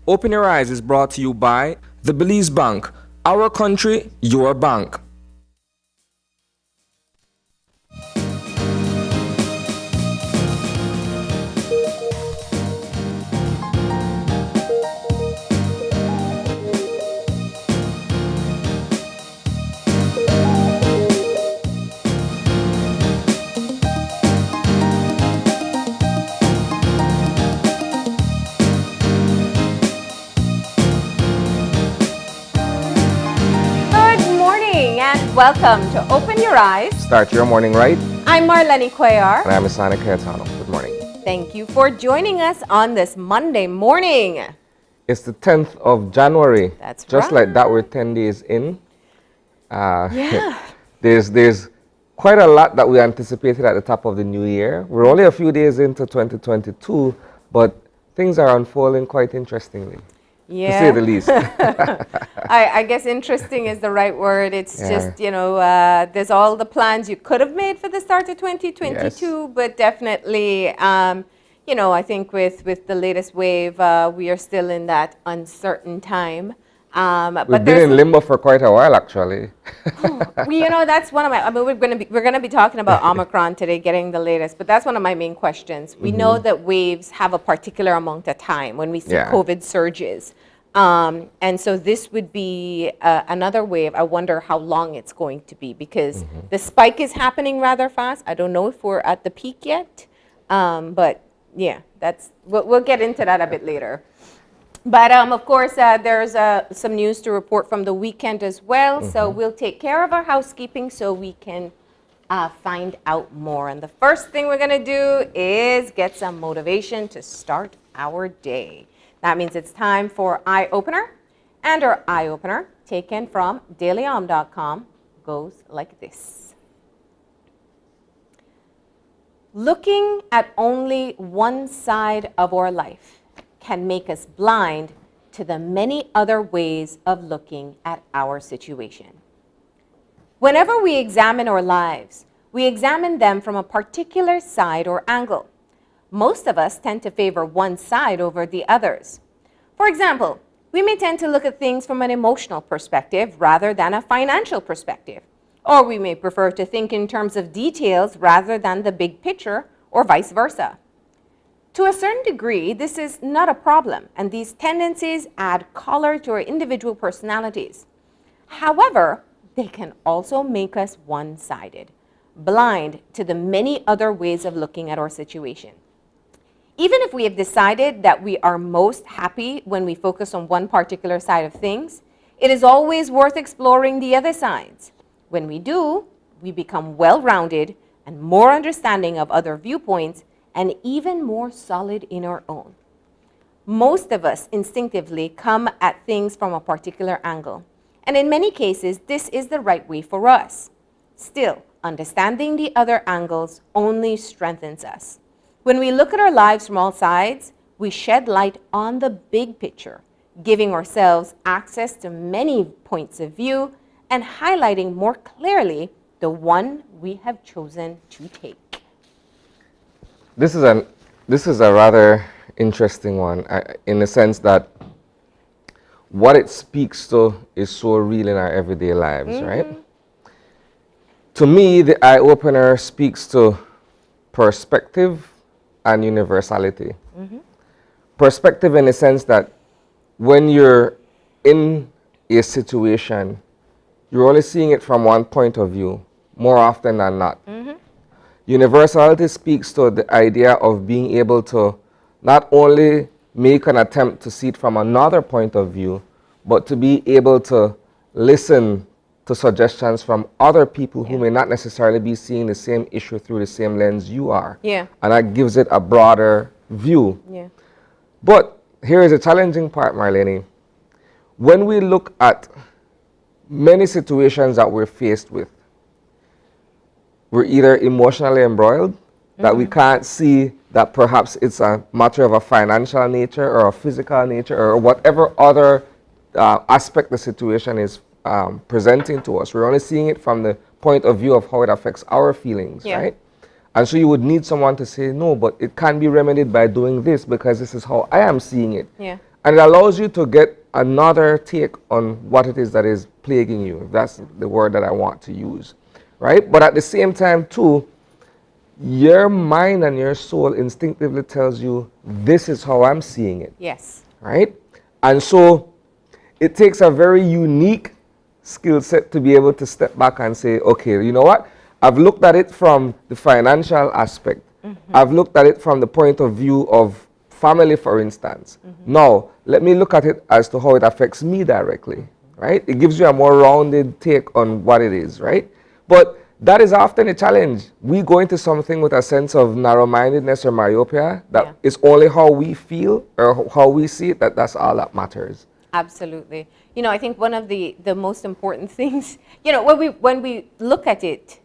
Open Your Eyes is brought to you by the Belize Bank. Our country, your bank. Welcome to Open Your Eyes. Start your morning right. I'm Marlene Cuellar. And I'm Isana Cayetano. Good morning. Thank you for joining us on this Monday morning. It's the 10th of January. That's right. Just like that, we're 10 days in. Yeah. There's quite a lot that we anticipated at the top of the new year. We're only a few days into 2022, but things are unfolding quite interestingly. Yeah. To say the least. I guess interesting is the right word. It's just, there's all the plans you could have made for the start of 2022, but definitely, I think with the latest wave, we are still in that uncertain time. We've been in limbo for quite a while, actually. That's one of my, we're going to be talking about Omicron today, getting the latest, but that's one of my main questions. We know that waves have a particular amount of time when we see COVID surges. And so this would be another wave. I wonder how long it's going to be because the spike is happening rather fast. I don't know if we're at the peak yet, but yeah, we'll get into that a bit later. But of course, there's some news to report from the weekend as well. So we'll take care of our housekeeping so we can find out more. And the first thing we're going to do is get some motivation to start our day. That means it's time for Eye Opener. And our Eye Opener, taken from dailyom.com, goes like this. Looking at only one side of our life can make us blind to the many other ways of looking at our situation. Whenever we examine our lives, we examine them from a particular side or angle. Most of us tend to favor one side over the others. For example, we may tend to look at things from an emotional perspective rather than a financial perspective. Or we may prefer to think in terms of details rather than the big picture, or vice versa. To a certain degree, this is not a problem, and these tendencies add color to our individual personalities. However, they can also make us one-sided, blind to the many other ways of looking at our situation. Even if we have decided that we are most happy when we focus on one particular side of things, it is always worth exploring the other sides. When we do, we become well-rounded and more understanding of other viewpoints and even more solid in our own. Most of us instinctively come at things from a particular angle, and in many cases, this is the right way for us. Still, understanding the other angles only strengthens us. When we look at our lives from all sides, we shed light on the big picture, giving ourselves access to many points of view and highlighting more clearly the one we have chosen to take. This is a rather interesting one in the sense that what it speaks to is so real in our everyday lives, right? To me, the eye opener speaks to perspective and universality. Perspective in the sense that when you're in a situation, you're only seeing it from one point of view more often than not. Universality speaks to the idea of being able to not only make an attempt to see it from another point of view, but to be able to listen to suggestions from other people who may not necessarily be seeing the same issue through the same lens you are. And that gives it a broader view. But here is a challenging part, Marlene. When we look at many situations that we're faced with, we're either emotionally embroiled, that we can't see that perhaps it's a matter of a financial nature or a physical nature or whatever other aspect the situation is presenting to us. We're only seeing it from the point of view of how it affects our feelings, right? And so you would need someone to say, no, but it can be remedied by doing this because this is how I am seeing it. And it allows you to get another take on what it is that is plaguing you, if that's the word that I want to use, right? But at the same time, too, your mind and your soul instinctively tells you, this is how I'm seeing it. Yes. Right? And so it takes a very unique skill set to be able to step back and say, okay, you know what? I've looked at it from the financial aspect. I've looked at it from the point of view of family, for instance. Now, let me look at it as to how it affects me directly, right? It gives you a more rounded take on what it is, right? But that is often a challenge. We go into something with a sense of narrow-mindedness or myopia that is only how we feel or how we see it, that's all that matters. Absolutely. You know, I think one of the most important things, you know, when we look at it,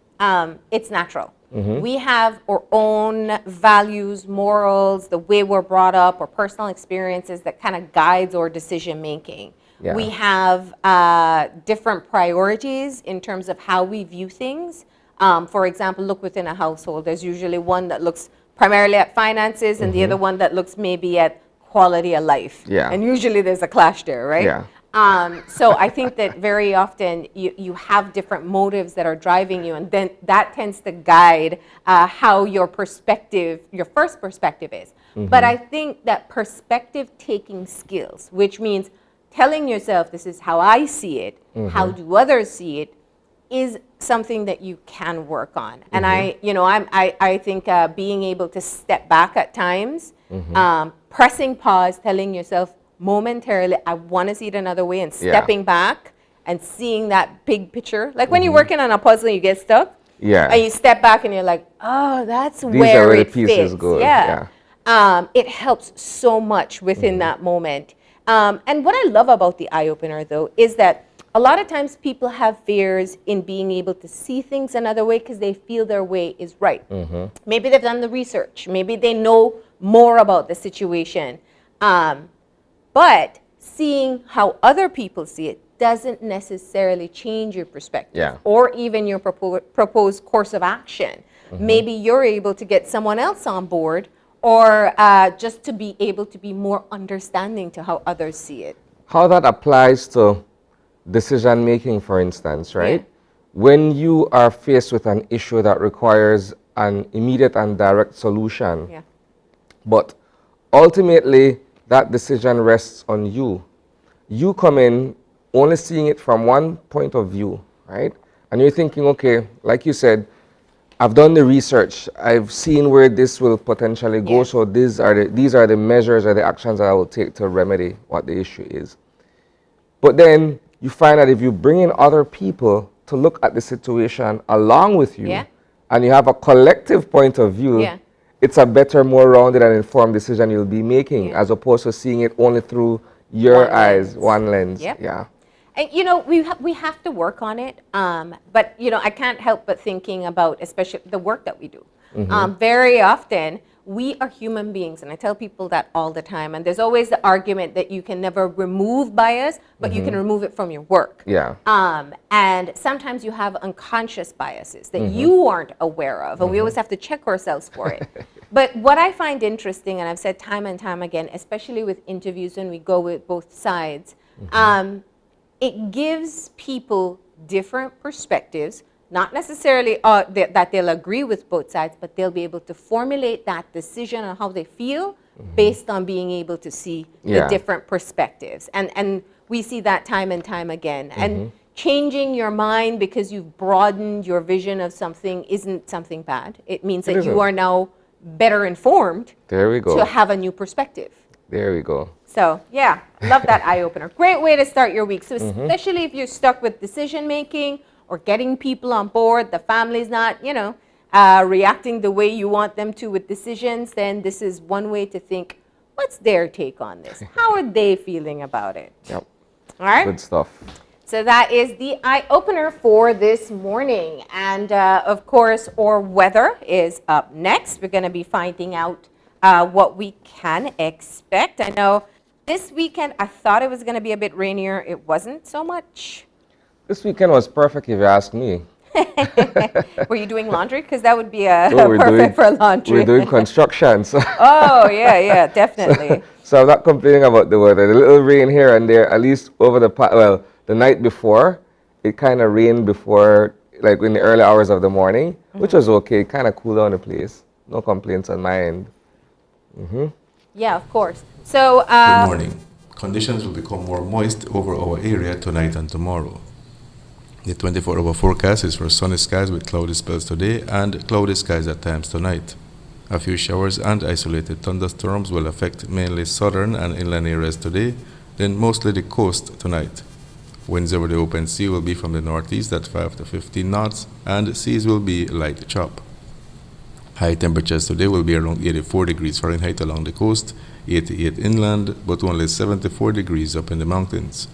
it's natural. We have our own values, morals, the way we're brought up, or personal experiences that kind of guides our decision making. Yeah. We have different priorities in terms of how we view things. For example, look within a household. There's usually one that looks primarily at finances and the other one that looks maybe at quality of life. Yeah. And usually there's a clash there, right? Yeah. So I think that very often you have different motives that are driving you, and then that tends to guide how your perspective, your first perspective is. But I think that perspective-taking skills, which means telling yourself, this is how I see it, how do others see it, is something that you can work on. And I think being able to step back at times, pressing pause, telling yourself momentarily, I want to see it another way, and stepping back and seeing that big picture. Like when you're working on a puzzle and you get stuck, and you step back and you're like, oh, that's where it fits. Yeah. It helps so much within that moment. And what I love about the eye-opener, though, is that a lot of times people have fears in being able to see things another way because they feel their way is right. Maybe they've done the research. Maybe they know more about the situation. But seeing how other people see it doesn't necessarily change your perspective or even your proposed course of action. Maybe you're able to get someone else on board, or just to be able to be more understanding to how others see it. How that applies to decision making, for instance, right? Yeah. When you are faced with an issue that requires an immediate and direct solution, but ultimately that decision rests on you. You come in only seeing it from one point of view, right? And you're thinking, okay, like you said, I've done the research. I've seen where this will potentially go. So these are the measures or the actions that I will take to remedy what the issue is. But then you find that if you bring in other people to look at the situation along with you, and you have a collective point of view, it's a better, more rounded and informed decision you'll be making, as opposed to seeing it only through your eyes, one lens. Yeah. And you know, we have to work on it, but you know, I can't help but thinking about especially the work that we do. Very often, we are human beings, and I tell people that all the time, and there's always the argument that you can never remove bias, but you can remove it from your work. And sometimes you have unconscious biases that you aren't aware of, and we always have to check ourselves for it. But what I find interesting, and I've said time and time again, especially with interviews when we go with both sides, it gives people different perspectives, not necessarily that they'll agree with both sides, but they'll be able to formulate that decision on how they feel based on being able to see the different perspectives. And we see that time and time again. And changing your mind because you've broadened your vision of something isn't something bad. It means that you are now better informed to have a new perspective. There we go. So, yeah, love that eye-opener. Great way to start your week. So especially if you're stuck with decision-making or getting people on board, the family's not, you know, reacting the way you want them to with decisions, then this is one way to think, what's their take on this? How are they feeling about it? Yep. All right? Good stuff. So that is the eye-opener for this morning. And, of course, our weather is up next. We're going to be finding out what we can expect. I know this weekend, I thought it was going to be a bit rainier. It wasn't so much. This weekend was perfect, if you ask me. Were you doing laundry? Because that would be we're perfect for laundry. We're doing construction. So, Oh, yeah, definitely. so I'm not complaining about the weather. The little rain here and there, at least over the night before, it kind of rained before, like in the early hours of the morning, which was okay. Kind of cooled down the place. No complaints on my end. Yeah, of course. So, Good morning. Conditions will become more moist over our area tonight and tomorrow. The 24-hour forecast is for sunny skies with cloudy spells today and cloudy skies at times tonight. A few showers and isolated thunderstorms will affect mainly southern and inland areas today, then mostly the coast tonight. Winds over the open sea will be from the northeast at 5 to 15 knots, and seas will be light chop. High temperatures today will be around 84 degrees Fahrenheit along the coast, 88 inland, but only 74 degrees up in the mountains.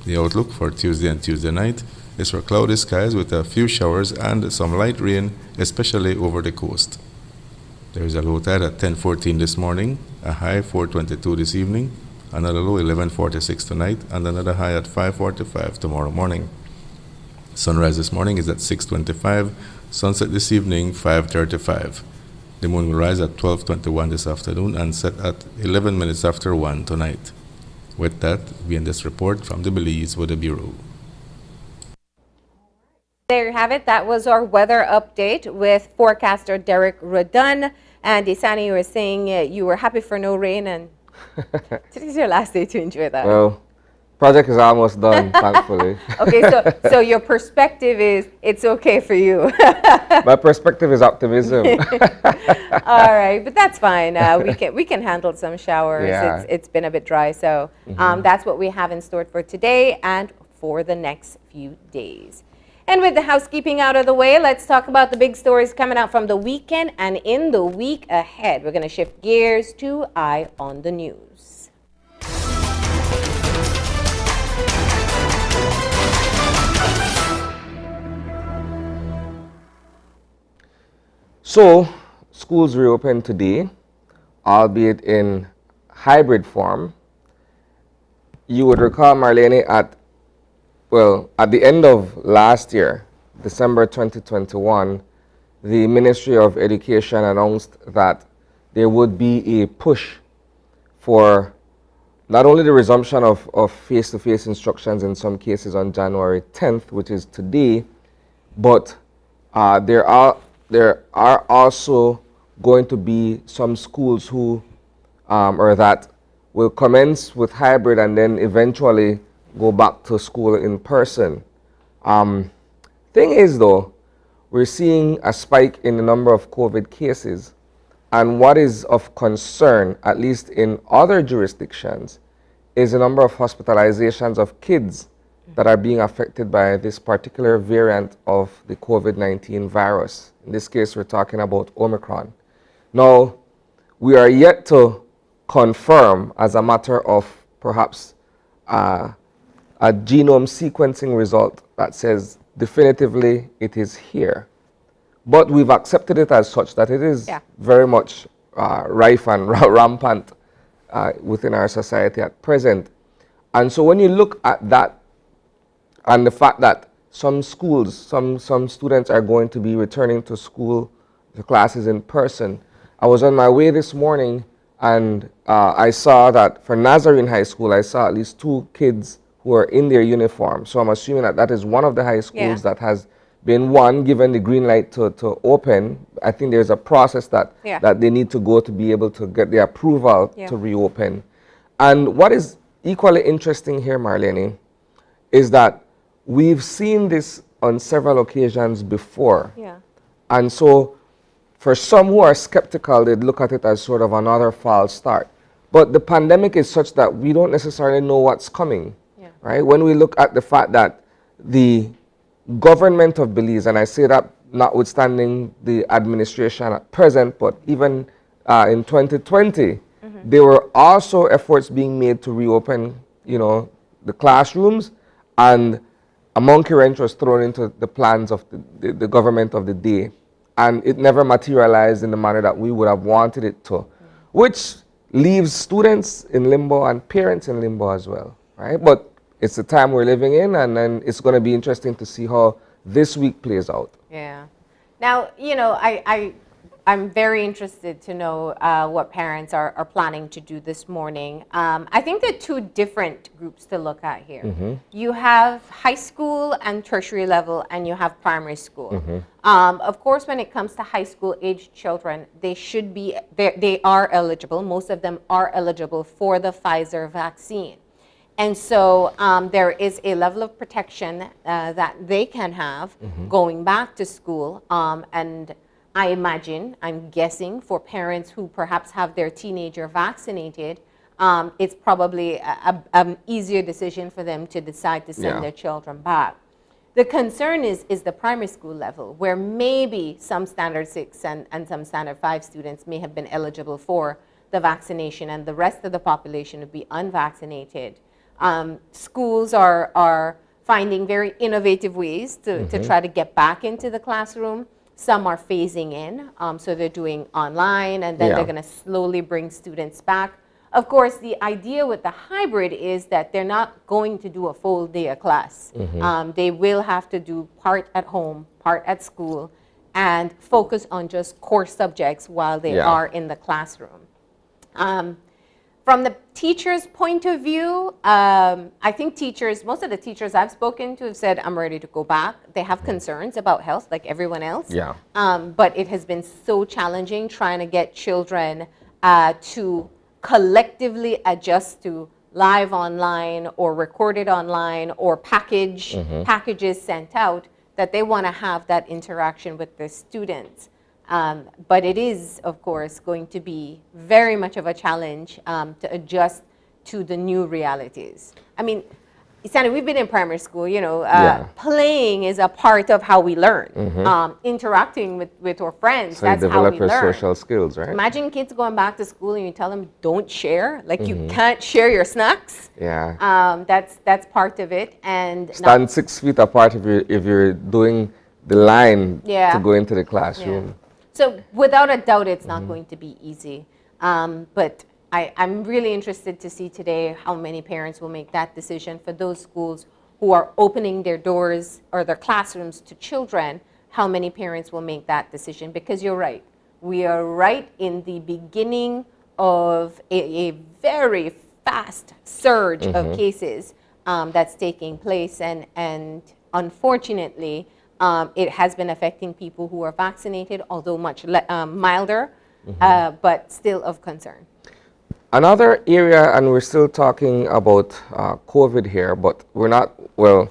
The outlook for Tuesday and Tuesday night is for cloudy skies with a few showers and some light rain, especially over the coast. There is a low tide at 10:14 this morning, a high 4:22 this evening, another low 11:46 tonight, and another high at 5:45 tomorrow morning. Sunrise this morning is at 6:25, sunset this evening 5:35. The moon will rise at 12:21 this afternoon and set at 11 minutes after 1 tonight. With that, we end this report from the Belize Weather Bureau. there you have it. That was our weather update with forecaster Derek Rodun. And Isani, you were saying you were happy for no rain, and today's your last day to enjoy that. Well, project is almost done, thankfully. Okay, so your perspective is it's okay for you. My perspective is optimism. All right, but that's fine. We can handle some showers. Yeah. It's been a bit dry, so that's what we have in store for today and for the next few days. And with the housekeeping out of the way, let's talk about the big stories coming out from the weekend and in the week ahead. We're going to shift gears to Eye on the News. So, schools reopened today, albeit in hybrid form. You would recall, Marlene, at the end of last year, December 2021, the Ministry of Education announced that there would be a push for not only the resumption of face-to-face instructions in some cases on January 10th, which is today, but there are also going to be some schools who or that will commence with hybrid and then eventually go back to school in person. Thing is though, we're seeing a spike in the number of COVID cases, and what is of concern, at least in other jurisdictions, is the number of hospitalizations of kids that are being affected by this particular variant of the COVID-19 virus. In this case, we're talking about Omicron. Now, we are yet to confirm, as a matter of perhaps a genome sequencing result that says definitively it is here. But we've accepted it as such, that it is very much rife and rampant within our society at present. And so when you look at that and the fact that some schools, some students are going to be returning to school, the classes in person. I was on my way this morning and I saw that for Nazarene High School, I saw at least 2 kids who are in their uniform. So I'm assuming that that is one of the high schools that has been given the green light to open. I think there's a process that they need to go to be able to get the approval to reopen. And what is equally interesting here, Marlene, is that we've seen this on several occasions before. And so for some who are skeptical, they'd look at it as sort of another false start. But the pandemic is such that we don't necessarily know what's coming. Right? When we look at the fact that the government of Belize, and I say that notwithstanding the administration at present, but even in 2020, there were also efforts being made to reopen, the classrooms, and a monkey wrench was thrown into the plans of the government of the day, and it never materialized in the manner that we would have wanted it to, which leaves students in limbo and parents in limbo as well, right? But it's the time we're living in, and then it's going to be interesting to see how this week plays out. Yeah. Now, I'm very interested to know what parents are planning to do this morning. I think there are two different groups to look at here. You have high school and tertiary level, and you have primary school. Of course, when it comes to high school age children, they are eligible. Most of them are eligible for the Pfizer vaccine. And so there is a level of protection that they can have going back to school. And I imagine, I'm guessing, for parents who perhaps have their teenager vaccinated, it's probably an easier decision for them to decide to send their children back. The concern is the primary school level, where maybe some Standard 6 and some Standard 5 students may have been eligible for the vaccination, and the rest of the population would be unvaccinated. Schools are finding very innovative ways to try to get back into the classroom. Some are phasing in, so they're doing online, and then they're going to slowly bring students back. Of course, the idea with the hybrid is that they're not going to do a full day of class. They will have to do part at home, part at school, and focus on just core subjects while they are in the classroom. From the teacher's point of view, I think most of the teachers I've spoken to have said, I'm ready to go back. They have concerns about health like everyone else. But it has been so challenging trying to get children to collectively adjust to live online or recorded online or packages sent out, that they want to have that interaction with their students. But it is, of course, going to be very much of a challenge to adjust to the new realities. I mean, Sandy, we've been in primary school, playing is a part of how we learn. Interacting with our friends, So that's you how develop we your learn. social skills, right? Imagine kids going back to school and you tell them, don't share, like you can't share your snacks. That's part of it. And Stand 6 feet apart if you're doing the line to go into the classroom. So without a doubt, it's not going to be easy. But I'm really interested to see today how many parents will make that decision for those schools who are opening their doors or their classrooms to children, how many parents will make that decision. Because you're right. We are right in the beginning of a very fast surge of cases that's taking place. And unfortunately, it has been affecting people who are vaccinated, although much milder, but still of concern. Another area, and we're still talking about COVID here, but we're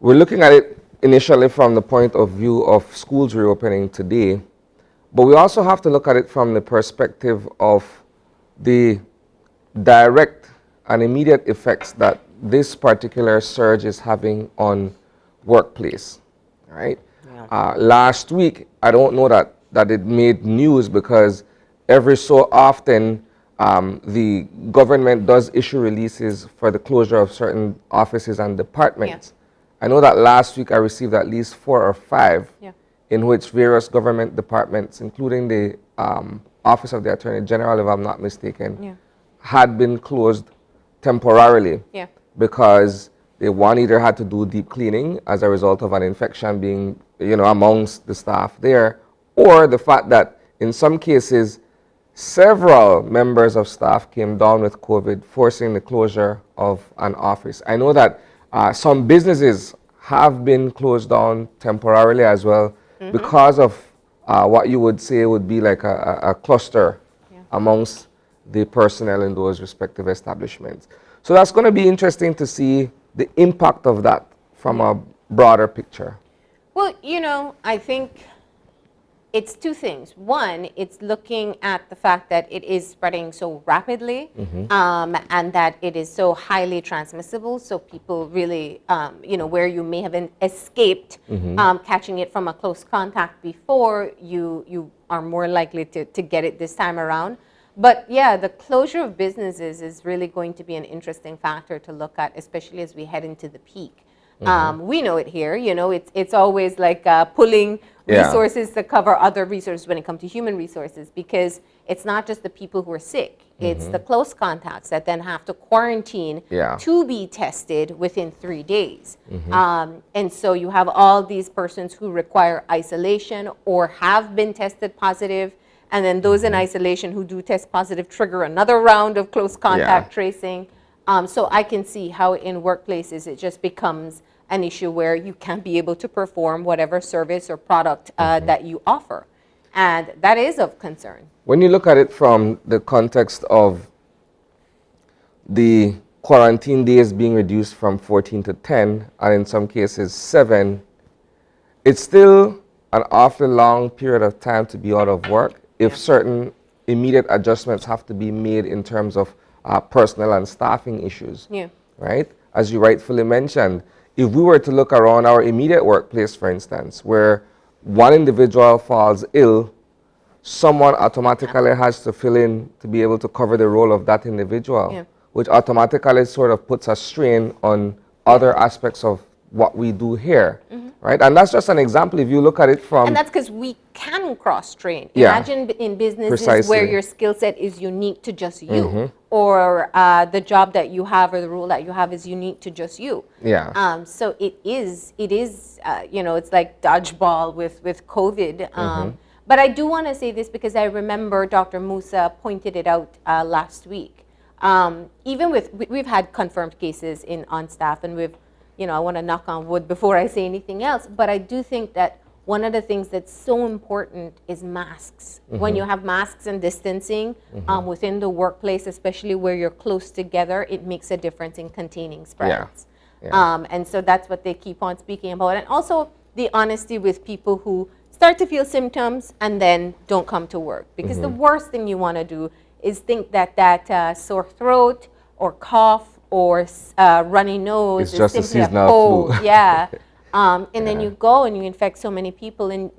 looking at it initially from the point of view of schools reopening today, but we also have to look at it from the perspective of the direct and immediate effects that this particular surge is having on workplace, right? Last week, I don't know that it made news because every so often the government does issue releases for the closure of certain offices and departments. I know that last week I received at least 4 or 5 in which various government departments, including the Office of the Attorney General, if I'm not mistaken, had been closed temporarily because they either had to do deep cleaning as a result of an infection being, amongst the staff there, or the fact that in some cases, several members of staff came down with COVID, forcing the closure of an office. I know that some businesses have been closed down temporarily as well because of what you would say would be like a cluster amongst the personnel in those respective establishments. So that's going to be interesting to see the impact of that from a broader picture. Well, I think it's two things. One, it's looking at the fact that it is spreading so rapidly and that it is so highly transmissible. So people really, where you may have escaped catching it from a close contact before, you are more likely to get it this time around. But yeah, the closure of businesses is really going to be an interesting factor to look at, especially as we head into the peak. We know it here. It's always like pulling resources to cover other resources when it comes to human resources, because it's not just the people who are sick. It's the close contacts that then have to quarantine to be tested within 3 days. And so you have all these persons who require isolation or have been tested positive, and then those in isolation who do test positive trigger another round of close contact tracing. So I can see how in workplaces it just becomes an issue where you can't be able to perform whatever service or product that you offer. And that is of concern. When you look at it from the context of the quarantine days being reduced from 14 to 10, and in some cases 7, it's still an awfully long period of time to be out of work if certain immediate adjustments have to be made in terms of personnel and staffing issues, right? As you rightfully mentioned, if we were to look around our immediate workplace, for instance, where one individual falls ill, someone automatically has to fill in to be able to cover the role of that individual, which automatically sort of puts a strain on other aspects of what we do here, right? And that's just an example if you look at it from... And that's because we can cross-train. Imagine in businesses where your skill set is unique to just you, or the job that you have or the role that you have is unique to just you. So it is it's like dodgeball with COVID. But I do want to say this because I remember Dr. Musa pointed it out last week. Even we've had confirmed cases on staff, and I want to knock on wood before I say anything else, but I do think that one of the things that's so important is masks. When you have masks and distancing within the workplace, especially where you're close together, it makes a difference in containing spreads. And so that's what they keep on speaking about. And also the honesty with people who start to feel symptoms and then don't come to work. Because the worst thing you want to do is think that sore throat or cough or runny nose is simply a cold. And then you go and you infect so many people, and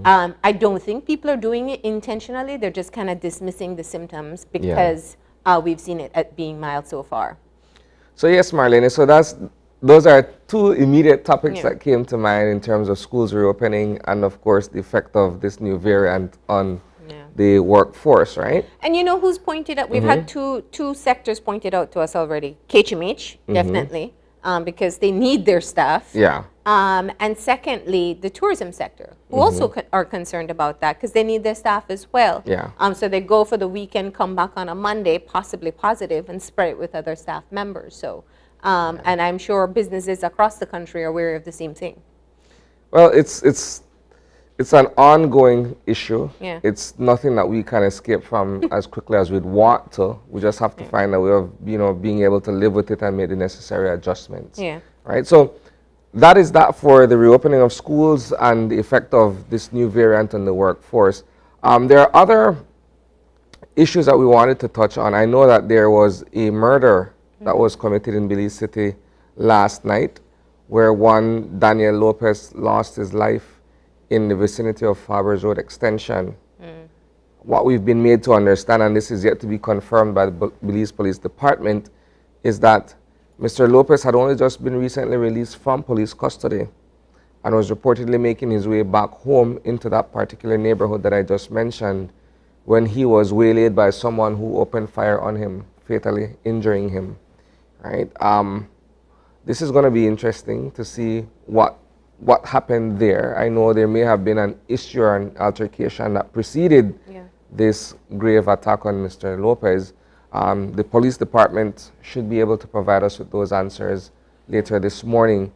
I don't think people are doing it intentionally. They're just kind of dismissing the symptoms because we've seen it at being mild so far. So yes, Marlene, so those are two immediate topics that came to mind in terms of schools reopening and of course the effect of this new variant on the workforce, right? And you know who's pointed out? We've had two sectors pointed out to us already. KHMH, definitely, because they need their staff. And secondly, the tourism sector, who also are concerned about that because they need their staff as well. So they go for the weekend, come back on a Monday, possibly positive, and spread it with other staff members. So, and I'm sure businesses across the country are aware of the same thing. Well, it's an ongoing issue. It's nothing that we can escape from as quickly as we'd want to. We just have to find a way of, being able to live with it and make the necessary adjustments. Right. So that is that for the reopening of schools and the effect of this new variant on the workforce. There are other issues that we wanted to touch on. I know that there was a murder that was committed in Belize City last night, where one Daniel Lopez lost his life in the vicinity of Fabers Road Extension. What we've been made to understand, and this is yet to be confirmed by the Belize Police Department, is that Mr. Lopez had only just been recently released from police custody and was reportedly making his way back home into that particular neighborhood that I just mentioned when he was waylaid by someone who opened fire on him, fatally injuring him. Right? This is going to be interesting to see what happened there. I know there may have been an issue or an altercation that preceded this grave attack on Mr. Lopez. The police department should be able to provide us with those answers later this morning.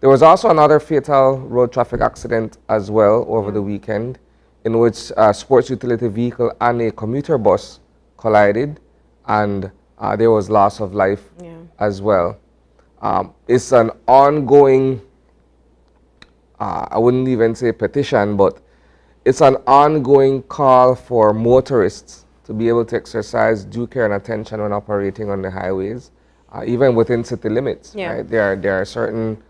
There was also another fatal road traffic accident as well over the weekend, in which a sports utility vehicle and a commuter bus collided, and there was loss of life as well. It's an ongoing, I wouldn't even say petition, but it's an ongoing call for motorists to be able to exercise due care and attention when operating on the highways, even within city limits. Right? There are certain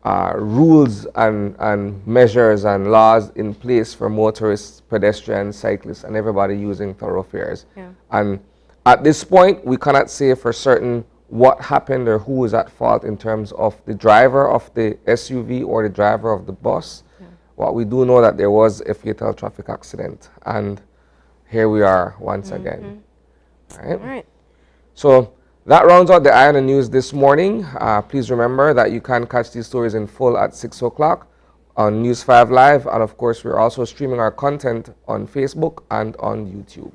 rules and measures and laws in place for motorists, pedestrians, cyclists, and everybody using thoroughfares. And at this point, we cannot say for certain what happened or who was at fault in terms of the driver of the SUV or the driver of the bus. What we do know that there was a fatal traffic accident, and here we are once again. All right. So that rounds out the Eye on the News this morning. Please remember that you can catch these stories in full at 6 o'clock on News 5 Live, and of course we're also streaming our content on Facebook and on YouTube.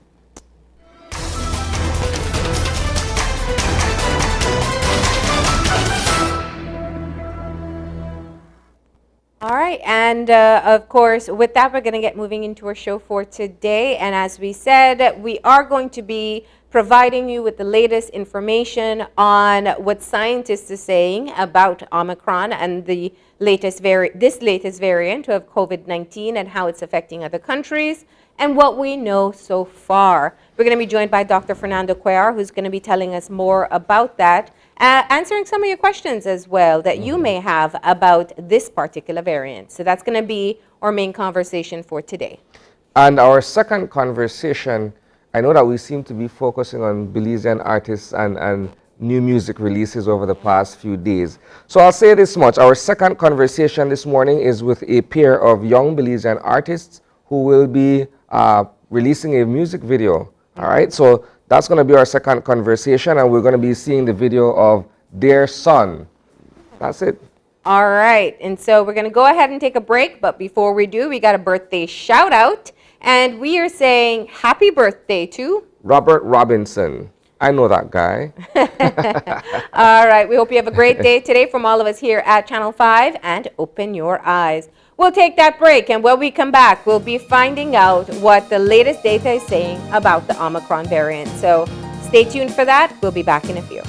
All right, and of course, with that, we're going to get moving into our show for today. And as we said, we are going to be providing you with the latest information on what scientists are saying about Omicron and the latest variant of COVID-19 and how it's affecting other countries and what we know so far. We're going to be joined by Dr. Fernando Cuellar, who's going to be telling us more about that, answering some of your questions as well that you may have about this particular variant. So that's going to be our main conversation for today. And our second conversation, I know that we seem to be focusing on Belizean artists and new music releases over the past few days. So I'll say this much. Our second conversation this morning is with a pair of young Belizean artists who will be releasing a music video. All right, so that's going to be our second conversation, and we're going to be seeing the video of their son. That's it. All right, and so we're going to go ahead and take a break, but before we do, we got a birthday shout out, and we are saying happy birthday to Robert Robinson. I know that guy. All right, we hope you have a great day today from all of us here at Channel 5, and open your eyes. We'll take that break, and when we come back, we'll be finding out what the latest data is saying about the Omicron variant. So stay tuned for that. We'll be back in a few.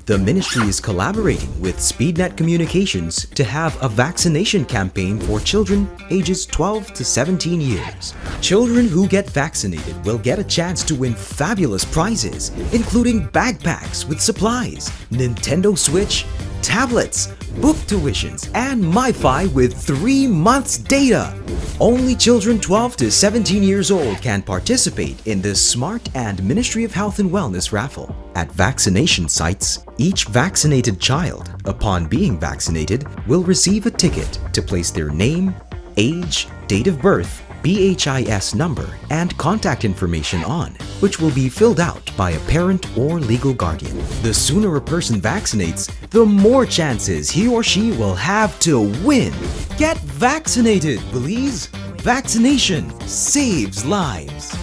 The ministry is collaborating with SpeedNet Communications to have a vaccination campaign for children ages 12 to 17 years. Children who get vaccinated will get a chance to win fabulous prizes, including backpacks with supplies, Nintendo Switch, tablets, book tuitions, and MiFi with 3 months data. Only children 12 to 17 years old can participate in this smart and Ministry of Health and Wellness raffle. At vaccination sites, each vaccinated child, upon being vaccinated, will receive a ticket to place their name, age, date of birth, BHIS number, and contact information on, which will be filled out by a parent or legal guardian. The sooner a person vaccinates, the more chances he or she will have to win. Get vaccinated, Belize! Vaccination saves lives.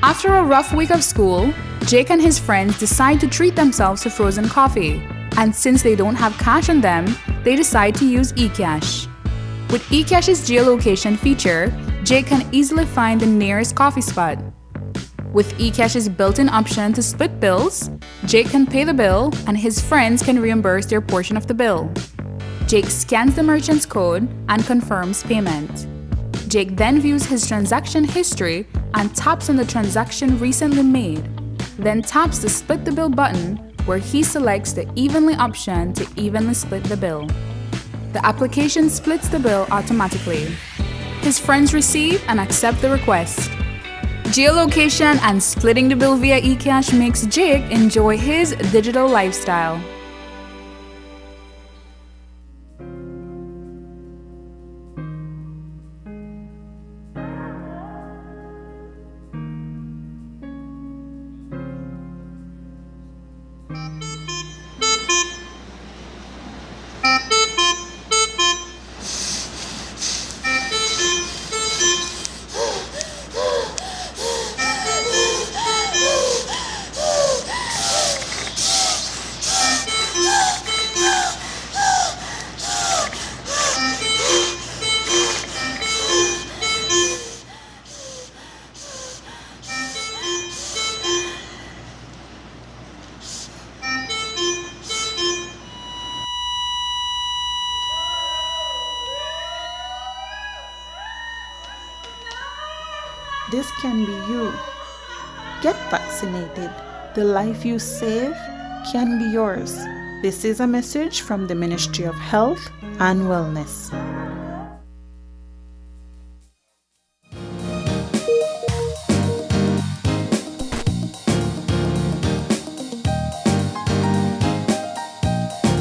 After a rough week of school, Jake and his friends decide to treat themselves to frozen coffee. And since they don't have cash on them, they decide to use Ecash. With Ecash's geolocation feature, Jake can easily find the nearest coffee spot. With Ecash's built-in option to split bills, Jake can pay the bill and his friends can reimburse their portion of the bill. Jake scans the merchant's code and confirms payment. Jake then views his transaction history and taps on the transaction recently made, then taps the split the bill button where he selects the evenly option to evenly split the bill. The application splits the bill automatically. His friends receive and accept the request. Geolocation and splitting the bill via Ecash makes Jake enjoy his digital lifestyle. This can be you. Get vaccinated. The life you save can be yours. This is a message from the Ministry of Health and Wellness.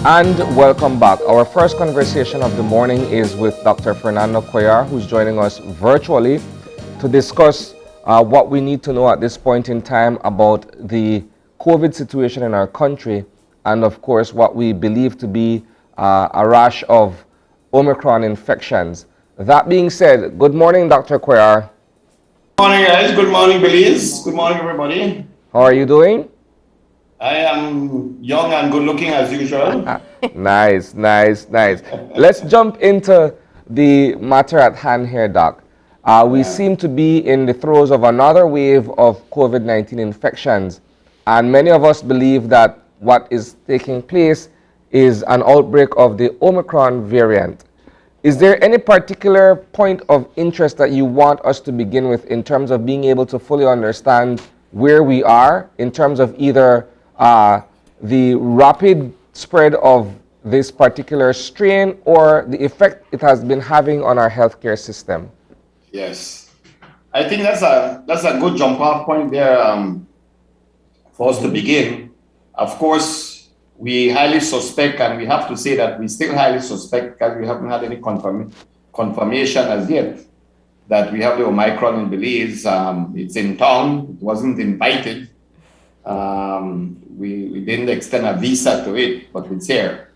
And welcome back. Our first conversation of the morning is with Dr. Fernando Cuellar, who's joining us virtually to discuss what we need to know at this point in time about the COVID situation in our country, and of course what we believe to be a rash of Omicron infections. That being said, good morning, Dr. Cuellar. Good morning, guys. Good morning, Belize. Good morning, everybody. How are you doing? I am young and good looking as usual. Nice. Let's jump into the matter at hand here, Doc. We seem to be in the throes of another wave of COVID-19 infections, and many of us believe that what is taking place is an outbreak of the Omicron variant. Is there any particular point of interest that you want us to begin with in terms of being able to fully understand where we are in terms of either the rapid spread of this particular strain or the effect it has been having on our healthcare system? Yes, I think that's a good jump off point there for us to begin. Of course, we highly suspect, and we have to say that we still highly suspect because we haven't had any confirmation as yet that we have the Omicron in Belize. It's in town. It wasn't invited. We didn't extend a visa to it, but it's here.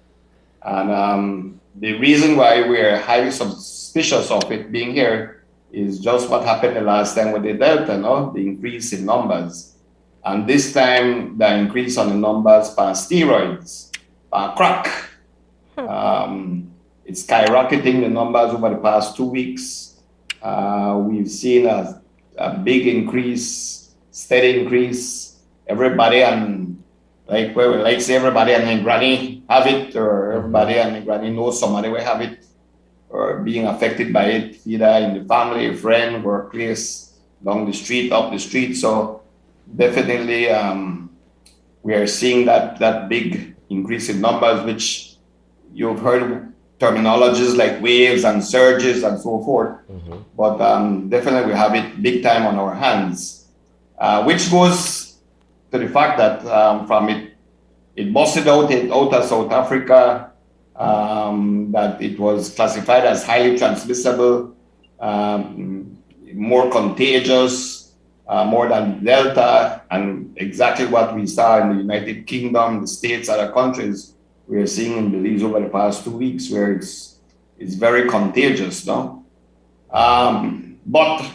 And the reason why we're highly suspicious of it being here is just what happened the last time with the Delta, no? The increase in numbers. And this time, the increase on the numbers per steroids, per crack. It's skyrocketing the numbers over the past 2 weeks. We've seen a big increase, steady increase. Everybody and say everybody and their granny have it, or everybody and their granny knows somebody will have it, or being affected by it, either in the family, friend, workplace, down the street, up the street. So definitely we are seeing that big increase in numbers, which you've heard terminologies like waves and surges and so forth. But definitely we have it big time on our hands, which goes to the fact that from it busted out of South Africa, that it was classified as highly transmissible, more contagious, more than Delta, and exactly what we saw in the United Kingdom, the States, other countries, we are seeing in Belize over the past 2 weeks, where it's very contagious, no? But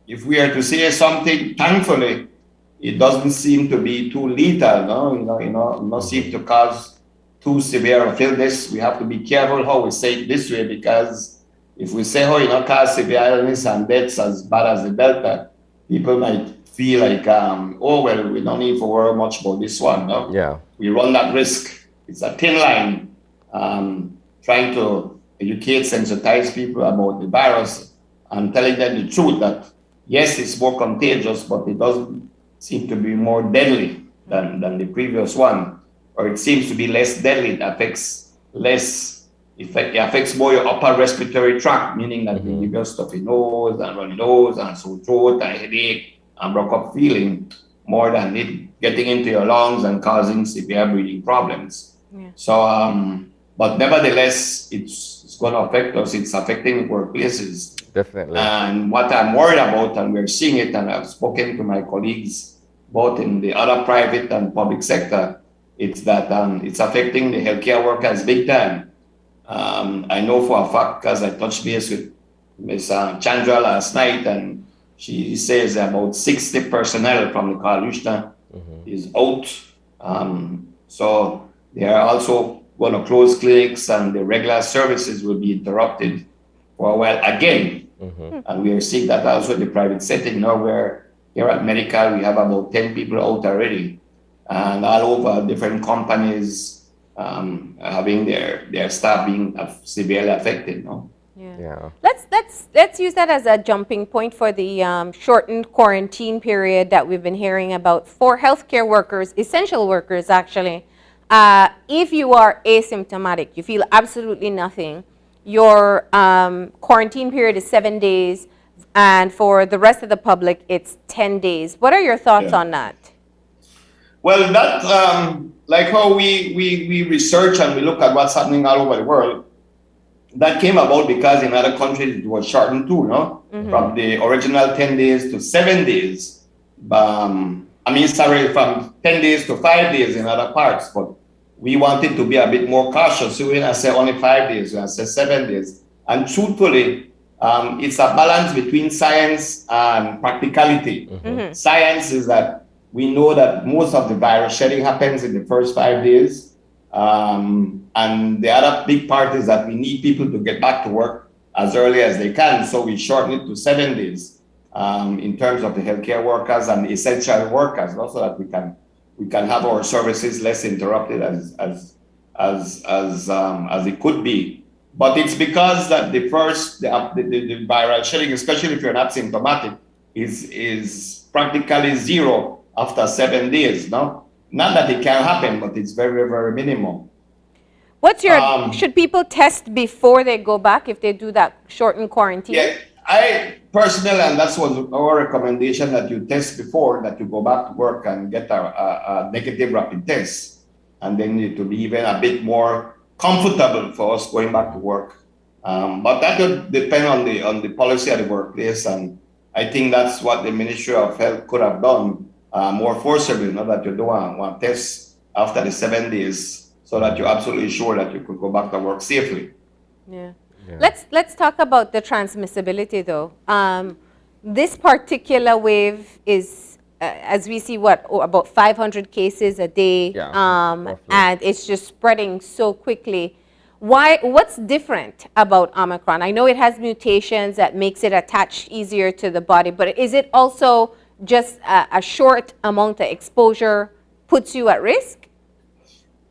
if we are to say something, thankfully, it doesn't seem to be too lethal, no? Not seem to cause too severe of illness. We have to be careful how we say it this way, because if we say how cause severe illness and deaths as bad as the Delta, people might feel like, oh, well, we don't need to worry much about this one, no? Yeah. We run that risk. It's a thin line, trying to educate, sensitize people about the virus and telling them the truth that, yes, it's more contagious, but it doesn't seem to be more deadly than the previous one, or it seems to be less deadly. It affects less. It affects more your upper respiratory tract, meaning that you get stuffy nose and runny nose and sore throat and headache and broke up feeling, more than it getting into your lungs and causing severe breathing problems. Yeah. So, but nevertheless, it's going to affect us. It's affecting workplaces. Definitely. And what I'm worried about, and we're seeing it, and I've spoken to my colleagues both in the other private and public sector, it's that it's affecting the healthcare workers big time. I know for a fact, because I touched base with Ms. Chandra last night, and she says about 60 personnel from the coalition is out. So they are also going to close clinics, and the regular services will be interrupted for a while again. And we are seeing that also in the private setting now, where here at Medical, we have about 10 people out already, and all over different companies having their staff being severely affected. No? Yeah. Let's use that as a jumping point for the shortened quarantine period that we've been hearing about for healthcare workers, essential workers actually. If you are asymptomatic, you feel absolutely nothing, your quarantine period is 7 days, and for the rest of the public, it's 10 days. What are your thoughts on that? Well, that, like how we research and we look at what's happening all over the world, that came about because in other countries it was shortened too, no? From the original 10 days to 7 days. From 10 days to 5 days in other parts, but we wanted to be a bit more cautious. So when I say only 5 days, when I say 7 days. And truthfully, it's a balance between science and practicality. Science is that we know that most of the virus shedding happens in the first 5 days. And the other big part is that we need people to get back to work as early as they can. So we shorten it to 7 days in terms of the healthcare workers and essential workers, so that we can have our services less interrupted as it could be. But it's because that the viral shedding, especially if you're not symptomatic, is practically zero after 7 days. No, not that it can happen, but it's very, very minimal. What's your, should people test before they go back if they do that shortened quarantine? Yeah, I personally, and that's what our recommendation, that you test before, that you go back to work and get a negative rapid test. And then it will be even a bit more comfortable for us going back to work. But that would depend on the policy of the workplace. And I think that's what the Ministry of Health could have done more forcibly, that you do one test after the 7 days, so that you're absolutely sure that you could go back to work safely. Yeah. Let's talk about the transmissibility though. This particular wave is, as we see, about 500 cases a day, and it's just spreading so quickly. What's different about Omicron? I know it has mutations that makes it attach easier to the body, but is it also just a short amount of exposure puts you at risk?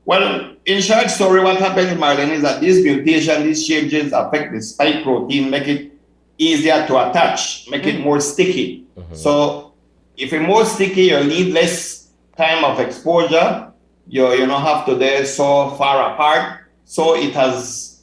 Well, in short story, what happens, Marlene, is that these mutations, these changes affect the spike protein, make it easier to attach, make it more sticky. So if it's more sticky, you need less time of exposure. You don't have to be so far apart. So it has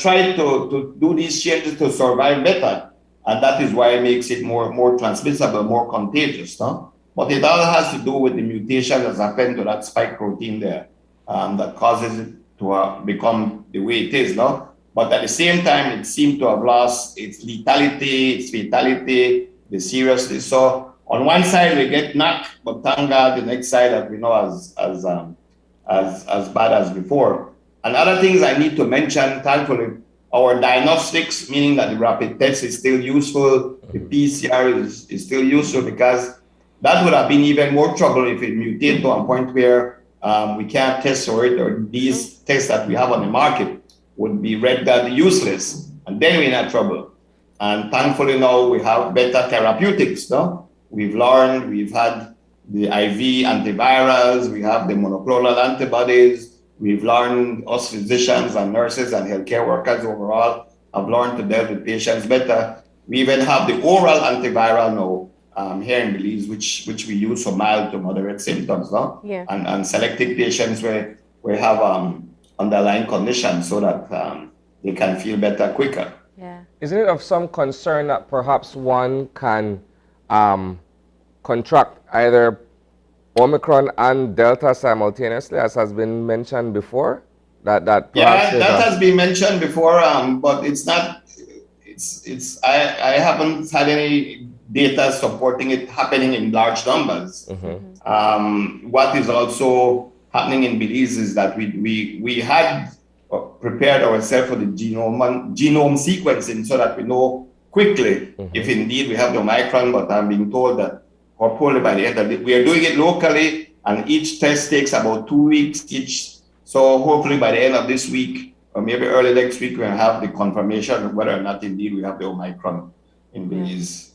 tried to do these changes to survive better. And that is why it makes it more transmissible, more contagious. No? But it all has to do with the mutation that's happened to that spike protein there. That causes it to become the way it is, no? But at the same time, it seemed to have lost its lethality, its fatality, the seriousness. So on one side we get knocked, but thank God the next side that we know as bad as before. And other things I need to mention, thankfully, our diagnostics, meaning that the rapid test is still useful, the PCR is still useful, because that would have been even more trouble if it mutated to a point where we can't test for it, or these tests that we have on the market would be rendered useless, and then we're in trouble. And thankfully now we have better therapeutics. No, we've learned, we've had the IV antivirals, we have the monoclonal antibodies. We've learned, us physicians and nurses and healthcare workers overall have learned to deal with patients better. We even have the oral antiviral now. Here in Belize, which we use for mild to moderate symptoms, no? Yeah. And selecting patients where we have underlying conditions, so that they can feel better quicker. Yeah. Isn't it of some concern that perhaps one can contract either Omicron and Delta simultaneously, as has been mentioned before? That has been mentioned before, but it's not. I haven't had any data supporting it happening in large numbers. What is also happening in Belize is that we had prepared ourselves for the genome sequencing, so that we know quickly if indeed we have the Omicron. But I'm being told that hopefully by the end of it, we are doing it locally, and each test takes about 2 weeks each. So hopefully by the end of this week, or maybe early next week, we'll have the confirmation of whether or not indeed we have the Omicron in Belize.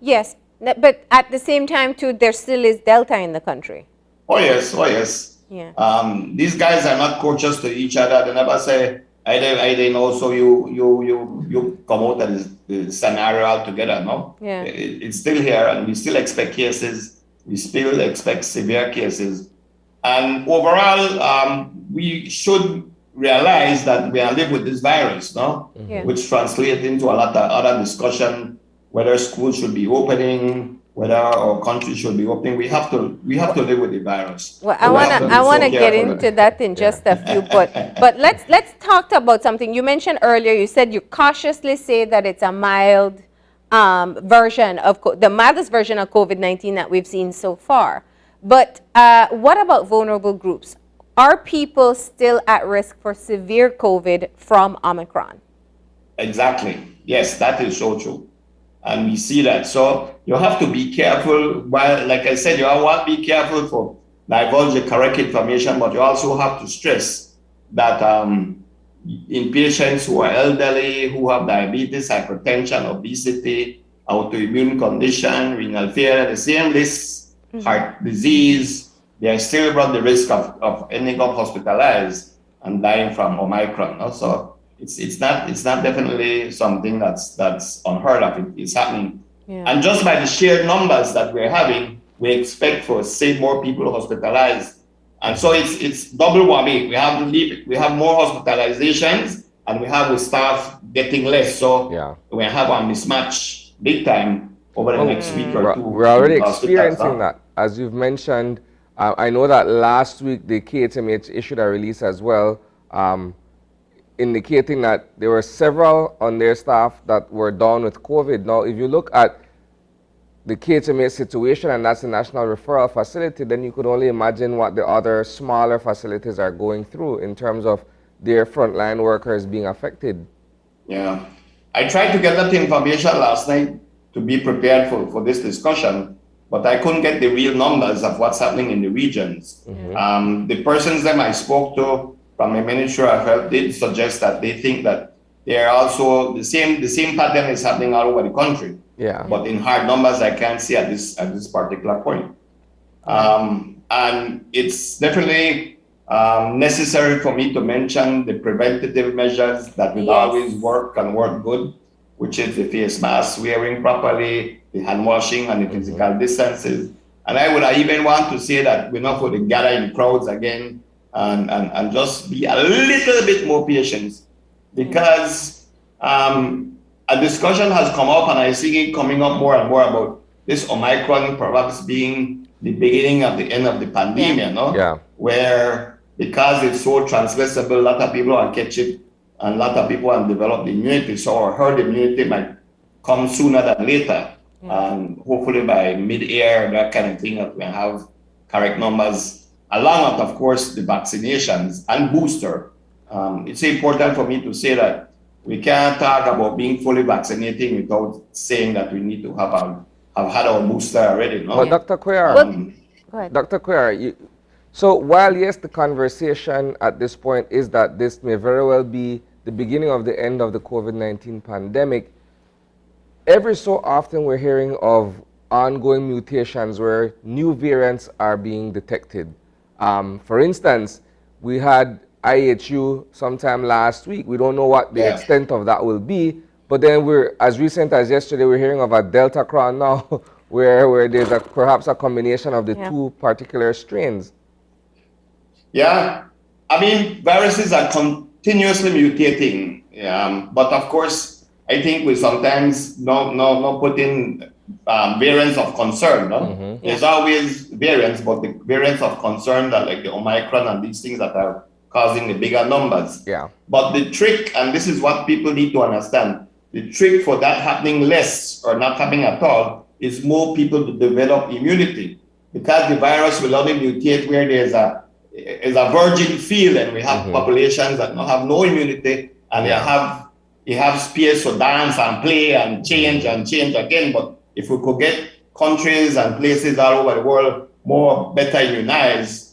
Yes, but at the same time too, there still is Delta in the country. Oh yes. Yeah. These guys are not coaches to each other. They never say I didn't also you come out of the scenario altogether, no? Yeah. It's still here, and we still expect cases. We still expect severe cases. And overall, we should realize that we are living with this virus, no? Yeah. Which translates into a lot of other discussion, whether schools should be opening, whether our country should be opening. We have to live with the virus. Well, So we have to be I so wanna get careful. into that in just a few, but let's talk about something you mentioned earlier. You said you cautiously say that it's a mild version of the mildest version of COVID-19 that we've seen so far. But what about vulnerable groups? Are people still at risk for severe COVID from Omicron? Exactly. Yes, that is so true. And we see that. So you have to be careful. Well, like I said, you want to be careful for divulge the correct information, but you also have to stress that in patients who are elderly, who have diabetes, hypertension, obesity, autoimmune condition, renal failure, the same list, heart disease, they still run the risk of ending up hospitalized and dying from Omicron. No? So it's not definitely something that's unheard of. It's happening. Yeah. And just by the sheer numbers that we're having, we expect for say more people hospitalized. And so it's double whammy. We have more hospitalizations and we have with staff getting less. So we have a mismatch big time over the next week or two. We're already experiencing that. As you've mentioned, I know that last week the KHMH issued a release as well, indicating that there were several on their staff that were down with COVID. Now, if you look at the KHMH situation, and that's the National Referral Facility, then you could only imagine what the other smaller facilities are going through in terms of their frontline workers being affected. Yeah. I tried to get that information last night to be prepared for this discussion, but I couldn't get the real numbers of what's happening in the regions. The persons that I spoke to from the Ministry of Health did suggest that they think that they are also the same pattern is happening all over the country. Yeah. But in hard numbers, I can't see at this particular point. And it's definitely necessary for me to mention the preventative measures that will always work and work good, which is the face mask wearing properly, the hand washing and the physical distances. And I would even want to say that we're not going to gather in crowds again and just be a little bit more patient, because a discussion has come up and I see it coming up more and more about this Omicron perhaps being the beginning of the end of the pandemic, no? Yeah. Where because it's so transmissible, a lot of people will catch it and a lot of people will develop the immunity. So our herd immunity might come sooner than later. And hopefully by mid-year, that kind of thing, that we have correct numbers, along with, of course, the vaccinations and booster. It's important for me to say that we can't talk about being fully vaccinated without saying that we need to have had our booster already. No? But Dr. Cuellar, Go ahead. Dr. Cuellar, so while yes, the conversation at this point is that this may very well be the beginning of the end of the COVID-19 pandemic, every so often we're hearing of ongoing mutations where new variants are being detected. For instance, we had IHU sometime last week. We don't know what the extent of that will be, but then we're, as recent as yesterday, we're hearing of a Delta Cron now where there's perhaps a combination of the two particular strains. Yeah, I mean, viruses are continuously mutating, but of course, I think we sometimes not put in variants of concern. No? There's always variants, but the variants of concern that like the Omicron and these things that are causing the bigger numbers. Yeah. But the trick, and this is what people need to understand, the trick for that happening less or not happening at all is more people to develop immunity, because the virus will only mutate where there's a virgin field, and we have populations that don't have no immunity, and they have space to dance and play and change again. But if we could get countries and places all over the world better immunized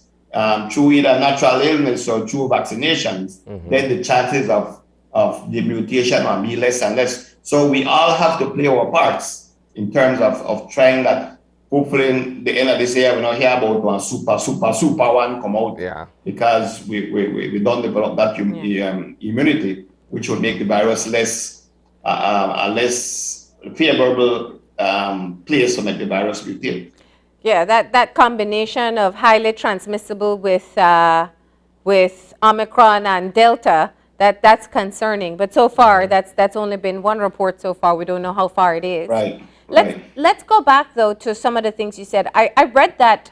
through either natural illness or through vaccinations, then the chances of the mutation will be less and less. So we all have to play our parts in terms of trying that hopefully in the end of this year, we don't hear about one super one come out. Yeah. Because we don't develop that immunity, which would make the virus less a less favorable place to make the virus mutate. Yeah, that combination of highly transmissible with Omicron and Delta, that's concerning. But so far, that's only been one report so far. We don't know how far it is. Right. Let's go back though to some of the things you said. I read that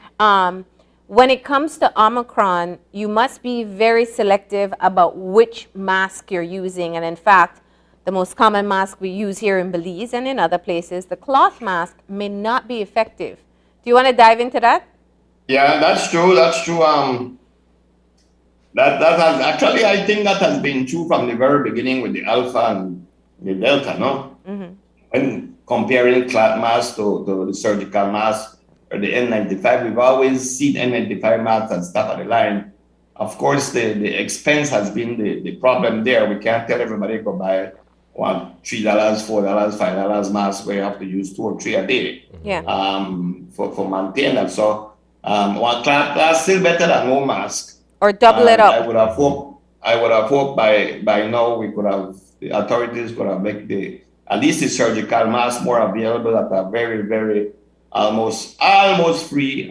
when it comes to Omicron, you must be very selective about which mask you're using. And in fact, the most common mask we use here in Belize and in other places, the cloth mask, may not be effective. Do you want to dive into that? Yeah, that's true. That's true. That has actually, I think that has been true from the very beginning with the Alpha and the Delta, no? Mm-hmm. When comparing cloth mask to the surgical mask or the N95, we've always seen N95 masks and stuff at the line. Of course, the expense has been the problem there. We can't tell everybody go buy $3, $4, $5 mask where you have to use 2 or 3 a day. Yeah. For maintenance. So one class still better than no mask. Or double it up. I would have hoped by now we could have, the authorities could have made at least the surgical mask more available at a very, very almost free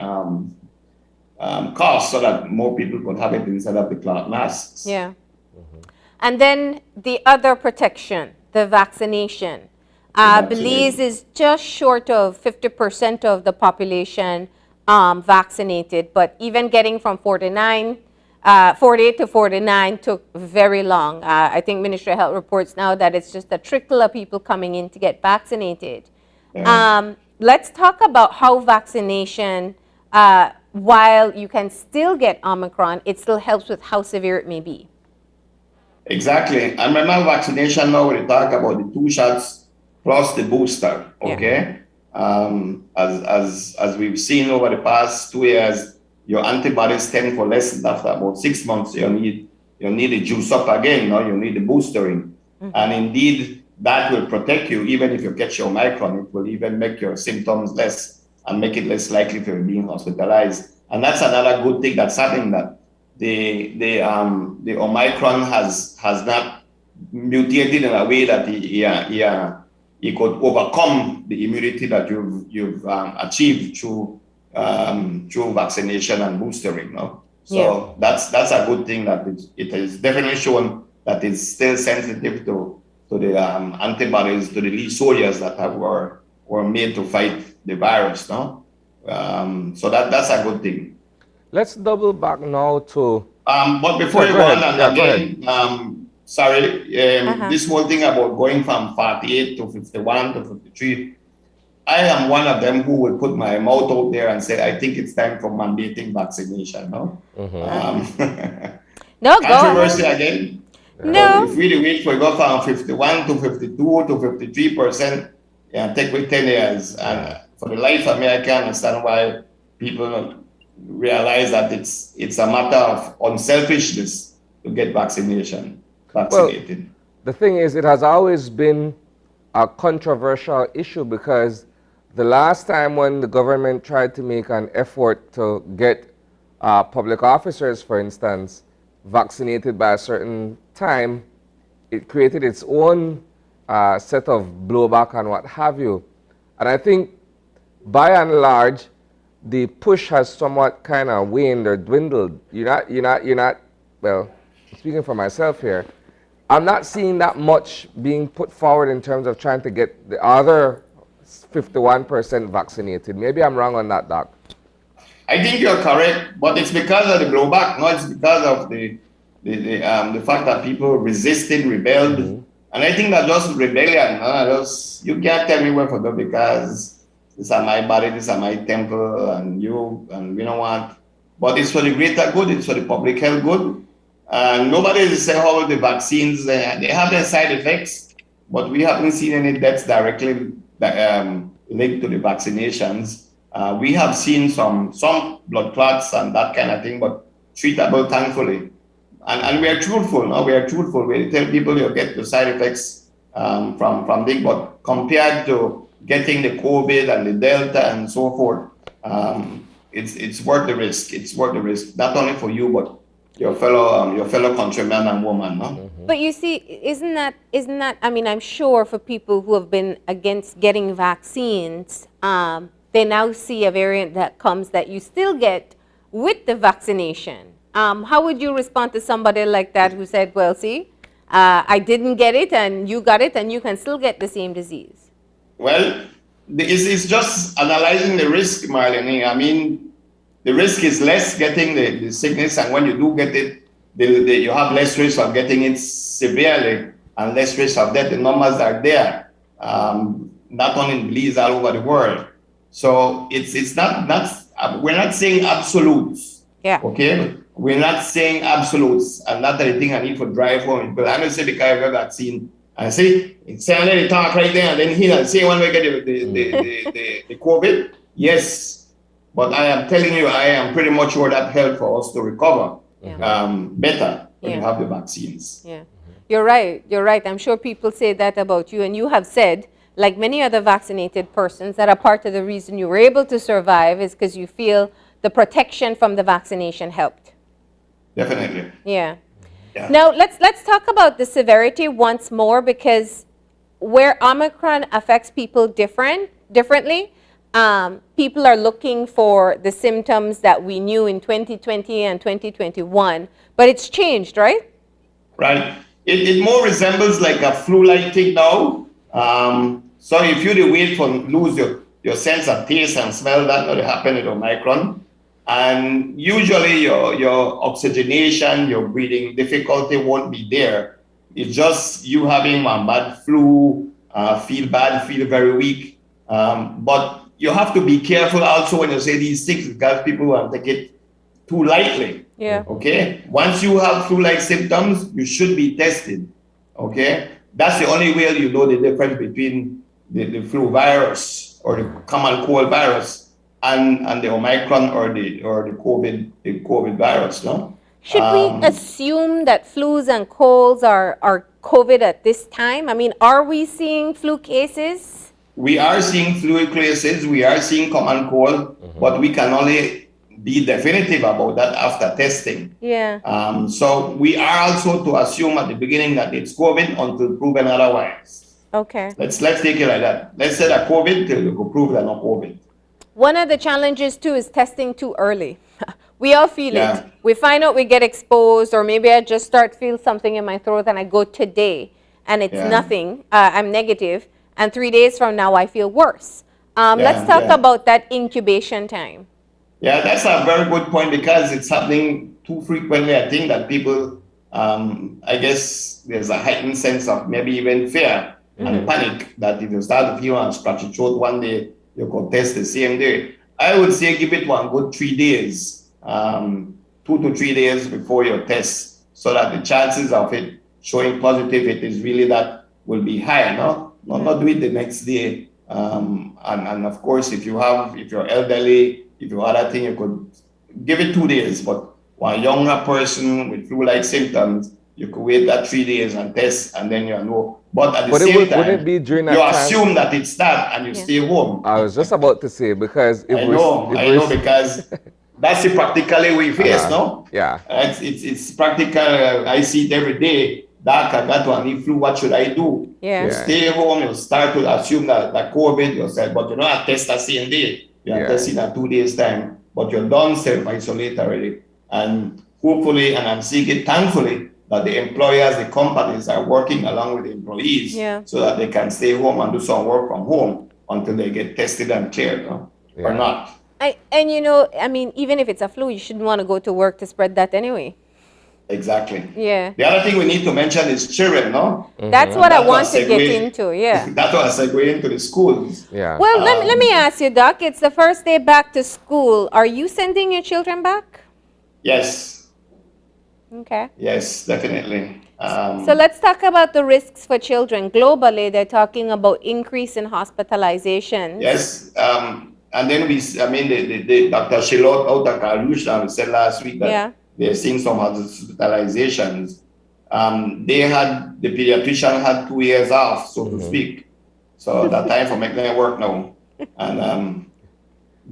cost, so that more people could have it instead of the cloth masks. Yeah. Mm-hmm. And then the other protection, the vaccination. Belize is just short of 50% of the population vaccinated, but even getting from 48 to 49 took very long. I think Ministry of Health reports now that it's just a trickle of people coming in to get vaccinated. Yeah. Let's talk about how vaccination, while you can still get Omicron, it still helps with how severe it may be. Exactly. I remember vaccination now, we talk about the 2 shots plus the booster, okay? Yeah. As we've seen over the past 2 years, your antibodies tend for less than after about 6 months. You need to juice up again, no? You need the boostering. Mm-hmm. And indeed, that will protect you. Even if you catch your Omicron, it will even make your symptoms less and make it less likely for being hospitalized. And that's another good thing that's happening, that the Omicron has not mutated in a way that he could overcome the immunity that you've achieved through vaccination and boostering. No? So that's a good thing, that it is definitely shown that it's still sensitive to the antibodies, to the lead soldiers that were made to fight the virus. No? So that's a good thing. Let's double back now to... but before you go on, and again, this whole thing about going from 48 to 51 to 53, I am one of them who will put my mouth out there and say, I think it's time for mandating vaccination, no? Mm-hmm. No, controversy again? No. If we wait for go from 51 to 52 to 53%, take with 10 years. And for the life of me, I can't understand why people realize that it's a matter of unselfishness to get vaccinated. Well, the thing is, it has always been a controversial issue, because the last time when the government tried to make an effort to get public officers, for instance, vaccinated by a certain time, it created its own set of blowback and what have you. And I think by and large, the push has somewhat kind of waned or dwindled. You're not, well, speaking for myself here, I'm not seeing that much being put forward in terms of trying to get the other 51% vaccinated. Maybe I'm wrong on that, Doc. I think you're correct, but it's because of the blowback, no? It's because of the fact that people resisted, rebelled. Mm-hmm. And I think that just rebellion, you can't tell me where to go, because these are my body, these are my temple, and we don't want. But it's for the greater good, it's for the public health good. And nobody is saying how the vaccines, they have their side effects, but we haven't seen any deaths directly linked to the vaccinations. We have seen some blood clots and that kind of thing, but treatable, thankfully. And we are truthful, no? We are truthful. We tell people you get the side effects from this, but compared to getting the COVID and the Delta and so forth, it's worth the risk. It's worth the risk, not only for you, but your fellow countrymen and women, no? But you see, isn't that, I mean, I'm sure for people who have been against getting vaccines, they now see a variant that comes that you still get with the vaccination. How would you respond to somebody like that who said, well, see, I didn't get it and you got it and you can still get the same disease? Well, it's just analyzing the risk, Marlene. I mean, the risk is less getting the sickness, and when you do get it, you have less risk of getting it severely and less risk of death. The numbers are there, not only in Belize, all over the world. So it's not we're not saying absolutes. Yeah. Okay, we're not saying absolutes, and that's the thing I need to drive home. But I don't say because I got vaccine. I see it's saying they talk right there, and then he say when we get the COVID, yes. But I am telling you, I am pretty much sure that helped for us to recover better when you have the vaccines. Yeah, you're right. You're right. I'm sure people say that about you, and you have said, like many other vaccinated persons, that a part of the reason you were able to survive is because you feel the protection from the vaccination helped. Definitely. Yeah. Now let's talk about the severity once more, because where Omicron affects people differently. People are looking for the symptoms that we knew in 2020 and 2021, but it's changed, right? Right. It more resembles like a flu-like thing now. So if you wait for lose your sense of taste and smell, that not happen with Omicron. And usually your oxygenation, your breathing difficulty won't be there. It's just you having one bad flu, feel bad, feel very weak. But you have to be careful also when you say these things, because people will take it too lightly. Yeah. Okay. Once you have flu-like symptoms, you should be tested. Okay. That's the only way you know the difference between the flu virus or the common cold virus and the Omicron or the COVID virus. No. Should we assume that flus and colds are COVID at this time? I mean, are we seeing flu cases? We are seeing flu cases, we are seeing common cold, but we can only be definitive about that after testing. Yeah. So we are also to assume at the beginning that it's COVID until proven otherwise. Okay. Let's take it like that. Let's say that COVID till you can prove that not COVID. One of the challenges too is testing too early. We all feel Yeah. it. We find out we get exposed, or maybe I just feel something in my throat and I go today and it's nothing. I'm negative. And 3 days from now, I feel worse. Let's talk about that incubation time. Yeah, that's a very good point, because it's happening too frequently. I think that people, I guess there's a heightened sense of maybe even fear and panic that if you start to feel and scratch your throat one day, you could test the same day. I would say give it one good 3 days, 2 to 3 days before your test, so that the chances of it showing positive, it is really that will be high, no? Not do it the next day. And of course, if you're elderly, if you other thing, you could give it 2 days. But one younger person with flu-like symptoms, you could wait that 3 days and test, and then you know. But at the same time, would it be during that you time? assume that it's that, and you stay home. I was just about to say, because I know, because that's the practically we face, no? Yeah. It's practical. I see it every day. Doc, I got one flu, what should I do? Yeah. You stay home, you start to assume that COVID yourself, but you know, I test the same day. You are testing at 2 days' time, but you're done self-isolate already. And hopefully, and I'm seeing it thankfully, that the employers, the companies are working along with the employees so that they can stay home and do some work from home until they get tested and cleared, or not. And you know, I mean, even if it's a flu, you shouldn't want to go to work to spread that anyway. Exactly. Yeah. The other thing we need to mention is children, no? That's what I want to get into, yeah. That's what I segue into the schools. Yeah. Well, let me ask you, Doc, it's the first day back to school. Are you sending your children back? Yes. Okay. Yes, definitely. So let's talk about the risks for children. Globally, they're talking about increase in hospitalizations. Yes. And then the Dr. Shilot out of Kalusha said last week that they're seeing some hospitalizations. The pediatrician had 2 years off, so to speak. So that time for making it work now. And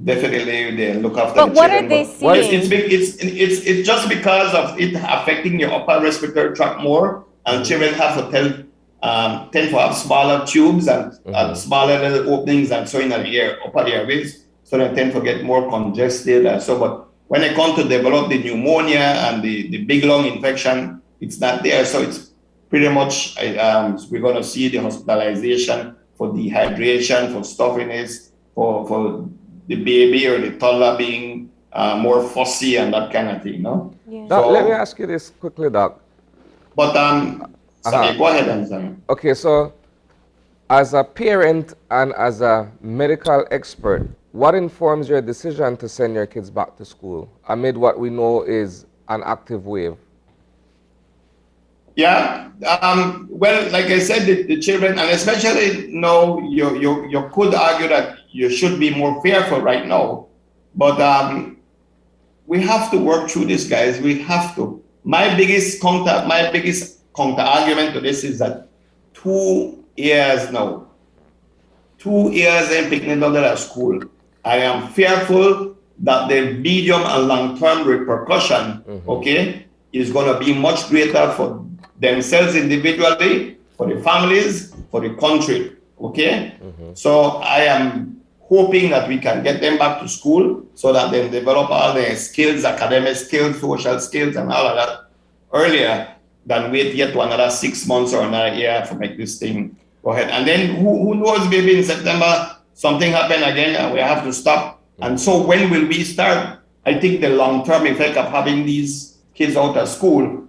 definitely they look after But the what children. are they But seeing? it's just because of it affecting your upper respiratory tract more, and children have to tend to have smaller tubes and smaller little openings and so in the air, upper airways, so they tend to get more congested and so. But when they come to develop the pneumonia and the big lung infection, it's not there. So it's pretty much we're going to see the hospitalization for dehydration, for stuffiness, for the baby or the toddler being more fussy and that kind of thing, no? Yeah. Doc, So, let me ask you this quickly, Doc. But sorry, go ahead, Anthony. Okay, so as a parent and as a medical expert, what informs your decision to send your kids back to school amid what we know is an active wave? Yeah, well, like I said, the children, and especially now, you could argue that you should be more fearful right now, but we have to work through this, guys. We have to. My biggest counter argument to this is that 2 years now, 2 years in picking out of school, I am fearful that the medium and long-term repercussion, okay, is going to be much greater for themselves individually, for the families, for the country, okay? So I am hoping that we can get them back to school so that they develop all their skills, academic skills, social skills, and all of that earlier than wait yet to another 6 months or another year to make this thing go ahead. And then who knows, maybe in September, something happen again and we have to stop. And so when will we start? I think the long-term effect of having these kids out of school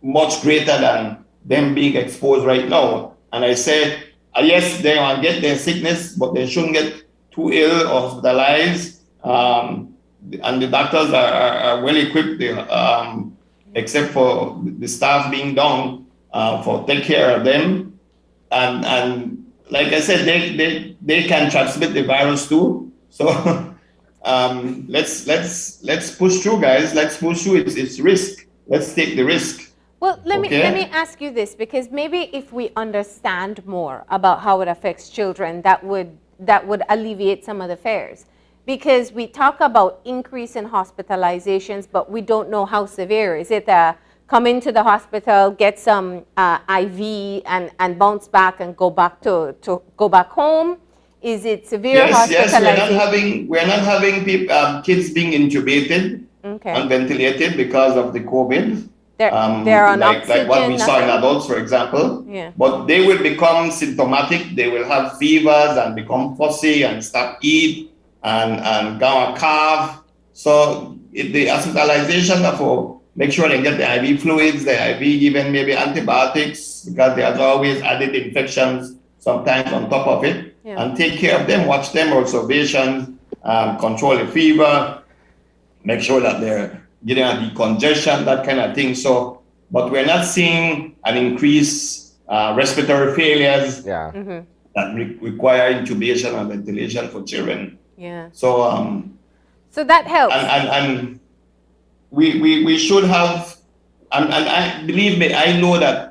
much greater than them being exposed right now. And I said, yes, they will get their sickness, but they shouldn't get too ill or hospitalized. And the doctors are well equipped, except for the staff being down for take care of them. And like I said, they can transmit the virus too. So let's push through, guys. Let's push through. It's risk. Let's take the risk. Well, let me ask you this, because maybe if we understand more about how it affects children, that would alleviate some of the fears. Because we talk about increase in hospitalizations, but we don't know how severe. Is it come into the hospital, get some IV, and bounce back and go back go back home? Is it severe hospitalization? Yes, we're not having kids being intubated and ventilated because of the COVID. They're on oxygen, like what we saw in adults, for example. Yeah. But they will become symptomatic. They will have fevers and become fussy and stop eat and go and cough. So the hospitalization for make sure they get the IV fluids, the IV even maybe antibiotics, because there's always added infections sometimes on top of it. Yeah. And take care of them, watch them, observations, control the fever, make sure that they're getting a decongestion, that kind of thing. So, but we're not seeing an increased respiratory failures that require intubation and ventilation for children. Yeah. So, so that helps. And we should have, and I believe me, I know that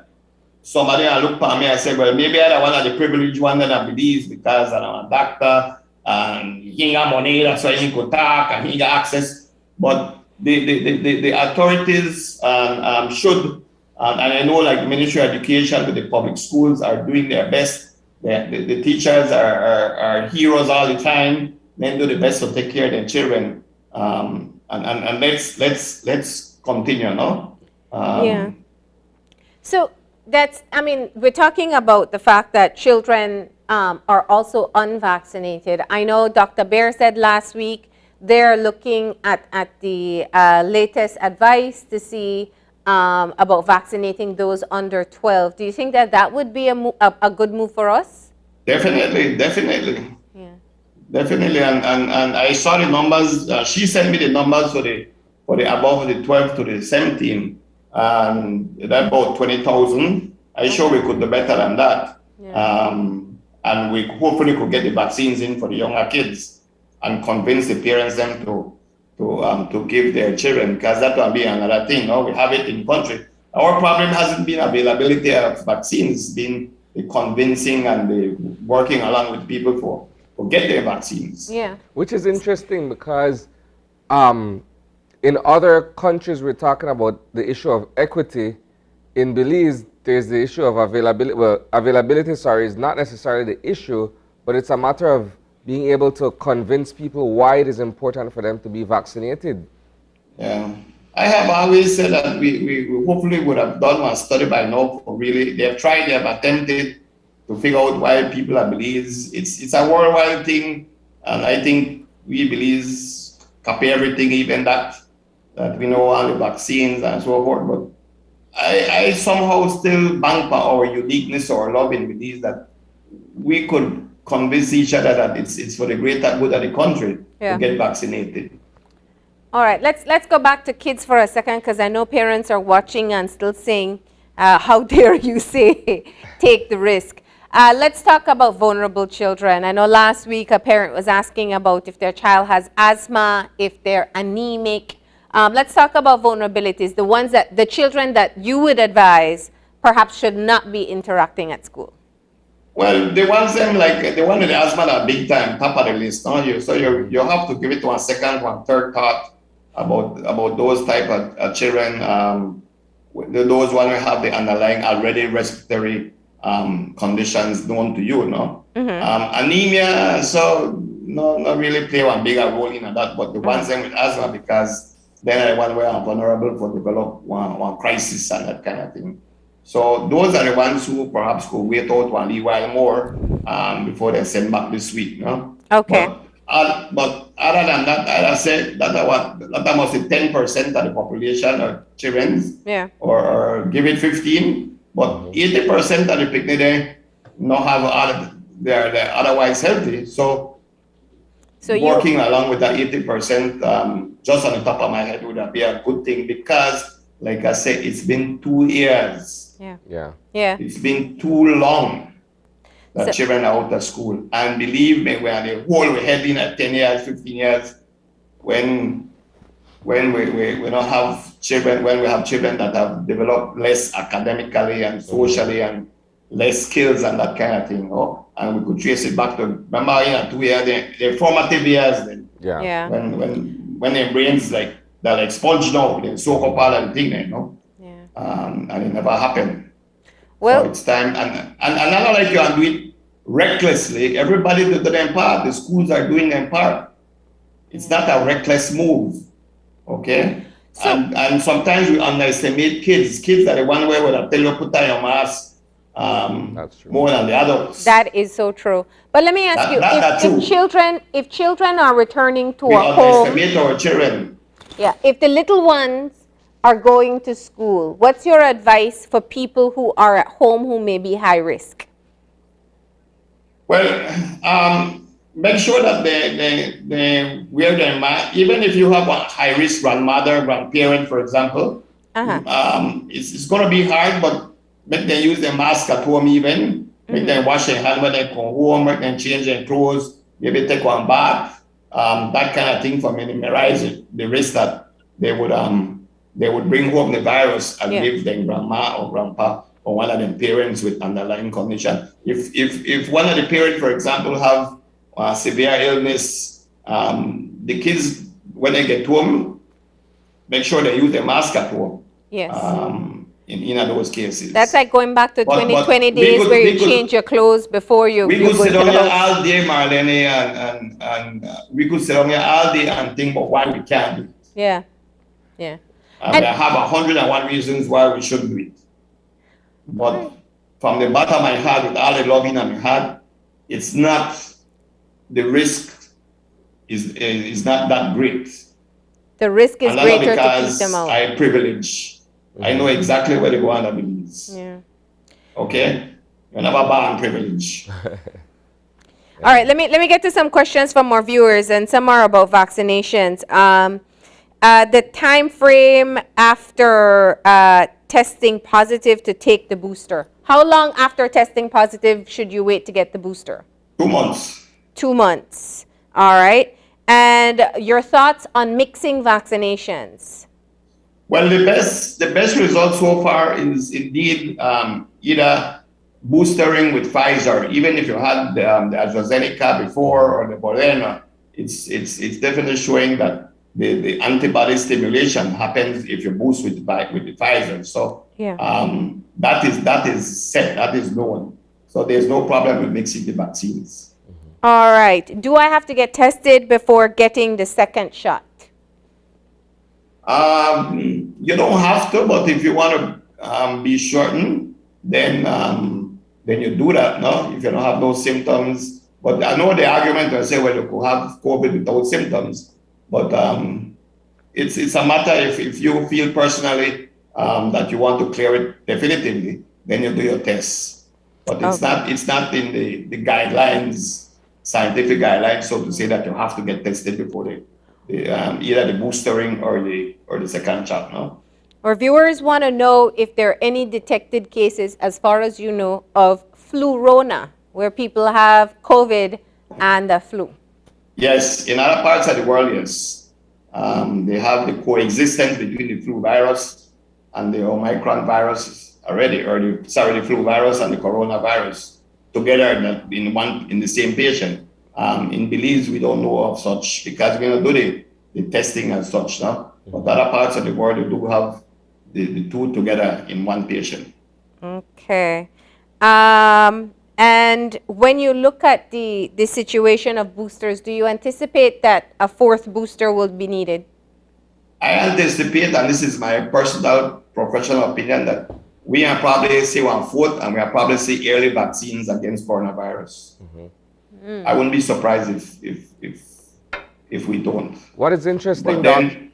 somebody will look at me and say, well, maybe I'm one of the privileged ones that I believe because I'm a doctor and he got money, that's why he could talk and he got access. But the authorities should, and I know like the Ministry of Education with the public schools are doing their best. The teachers are heroes all the time. They do the best to take care of their children. And let's continue, no? Yeah. So that's, I mean, we're talking about the fact that children are also unvaccinated. I know Dr. Bear said last week they're looking at the latest advice to see about vaccinating those under 12. Do you think that would be a good move for us? Definitely. Yeah. Definitely, and I saw the numbers. She sent me the numbers for the above the 12 to the 17, and that about 20,000. I'm sure we could do better than that. Yeah. And we hopefully could get the vaccines in for the younger kids and convince the parents them to give their children, because that will be another thing. No, we have it in country. Our problem hasn't been availability of vaccines. It's been the convincing and the working along with people for get their vaccines. Yeah. Which is interesting because in other countries we're talking about the issue of equity. In Belize, there's the issue of availability. Well, availability, is not necessarily the issue, but it's a matter of being able to convince people why it is important for them to be vaccinated. Yeah. I have always said that we hopefully would have done a study by now. They have attempted to figure out why people are Belize. It's a worldwide thing, and I think we Belize copy everything, even that we know all the vaccines and so forth. But I somehow still bank by our uniqueness or love in Belize that we could convince each other that it's for the greater good of the country to get vaccinated. All right, let's go back to kids for a second, because I know parents are watching and still saying, how dare you say take the risk. Let's talk about vulnerable children. I know last week a parent was asking about if their child has asthma, if they're anemic. Let's talk about vulnerabilities, the children that you would advise perhaps should not be interacting at school. Well, the ones the one with the asthma are big time, top of the list, don't you? So you have to give it one second, one third thought about those type of children, those ones who have the underlying already respiratory conditions known to you, no? Anemia, so not really play one bigger role in that, but the ones with asthma, because then one way are vulnerable for develop one crisis and that kind of thing. So those are the ones who perhaps could wait out one little while more before they send back this week, no? Okay. But other than that, I say that must be 10% of the population or children, or give it 15, but 80% of the picnic they not have they're otherwise healthy. So working along with that 80%, just on the top of my head would be a good thing, because, like I said, it's been 2 years. Yeah. It's been too long that children are out of school. And believe me, we're heading at 10 years, 15 years, when we don't have children, when we have children that have developed less academically and socially and less skills and that kind of thing, and we could trace it back to, remember, 2 years, the formative years, then, when their brains they're sponge now, they soak up all of the thing, and it never happened. Well, so it's time, and not like you are doing it recklessly. Everybody do their part. The schools are doing their part. It's not a reckless move, okay? And sometimes we underestimate kids. Kids are the one way where I tell you put on your mask more than the adults. That is so true. But let me ask you, if children are returning to a home, we underestimate our children. Yeah, if the little ones are going to school, what's your advice for people who are at home who may be high risk? Well, make sure that they wear their mask. Even if you have a high risk grandmother, grandparent, for example, it's going to be hard, but make them use their mask at home even. Make them wash their hands when they come home, make them change their clothes, maybe take one bath. That kind of thing for minimize the risk that they would bring home the virus and give them grandma or grandpa or one of them parents with underlying condition. If one of the parents, for example, have a severe illness, the kids, when they get home, make sure they use their mask at home. Yes. In those cases. That's like going back to 2020 days where you change your clothes before you We could sit down here all day, Marlene, and we could sit down here all day and think about why we can't do it. Yeah. And I have 101 reasons why we shouldn't do it. But from the bottom of my heart, with all the love in my heart, it's not, the risk is not that great. The risk is greater to keep them out. I'm privileged. I know exactly where the Rwanda is. Yeah. Okay? You're never born privileged. All right, let me get to some questions from our viewers, and some are about vaccinations. The time frame after testing positive to take the booster. How long after testing positive should you wait to get the booster? 2 months. 2 months. All right. And your thoughts on mixing vaccinations? Well, the best result so far is indeed either boostering with Pfizer, even if you had the AstraZeneca before or the Moderna, it's definitely showing that the antibody stimulation happens if you boost with the Pfizer. So that is set, that is known. So there's no problem with mixing the vaccines. All right. Do I have to get tested before getting the second shot? You don't have to, but if you want to be shortened, then you do that, no? If you don't have no symptoms. But I know the argument will say, well, you could have COVID without symptoms. But it's a matter if you feel personally that you want to clear it definitively, then you do your tests. But it's not in the guidelines, scientific guidelines, so to say that you have to get tested before either the boostering or the second shot, no? Our viewers want to know if there are any detected cases, as far as you know, of flu-rona, where people have COVID and the flu. Yes, in other parts of the world, yes. They have the coexistence between the flu virus and the Omicron virus already, or the flu virus and the coronavirus together in the same patient. In Belize, we don't know of such because we don't do the testing as such, no? But other parts of the world, you do have the two together in one patient. Okay. And when you look at the situation of boosters, do you anticipate that a fourth booster will be needed? I anticipate, and this is my personal professional opinion, that we are probably see one fourth, and we are probably see early vaccines against coronavirus. I wouldn't be surprised if we don't. What is interesting, but then,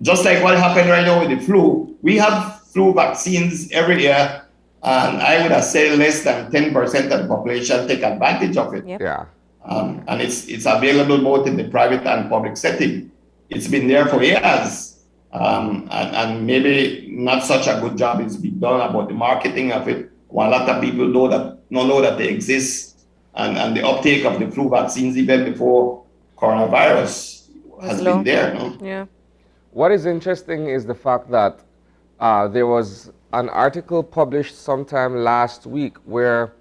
just like what happened right now with the flu, we have flu vaccines every year, and I would have said less than 10% of the population take advantage of it. Yep. Yeah. And it's available both in the private and public setting. It's been there for years, and maybe not such a good job is being done about the marketing of it. While a lot of people don't know that they exist, and the uptake of the flu vaccines even before coronavirus has been there. No? Yeah. What is interesting is the fact that there was an article published sometime last week where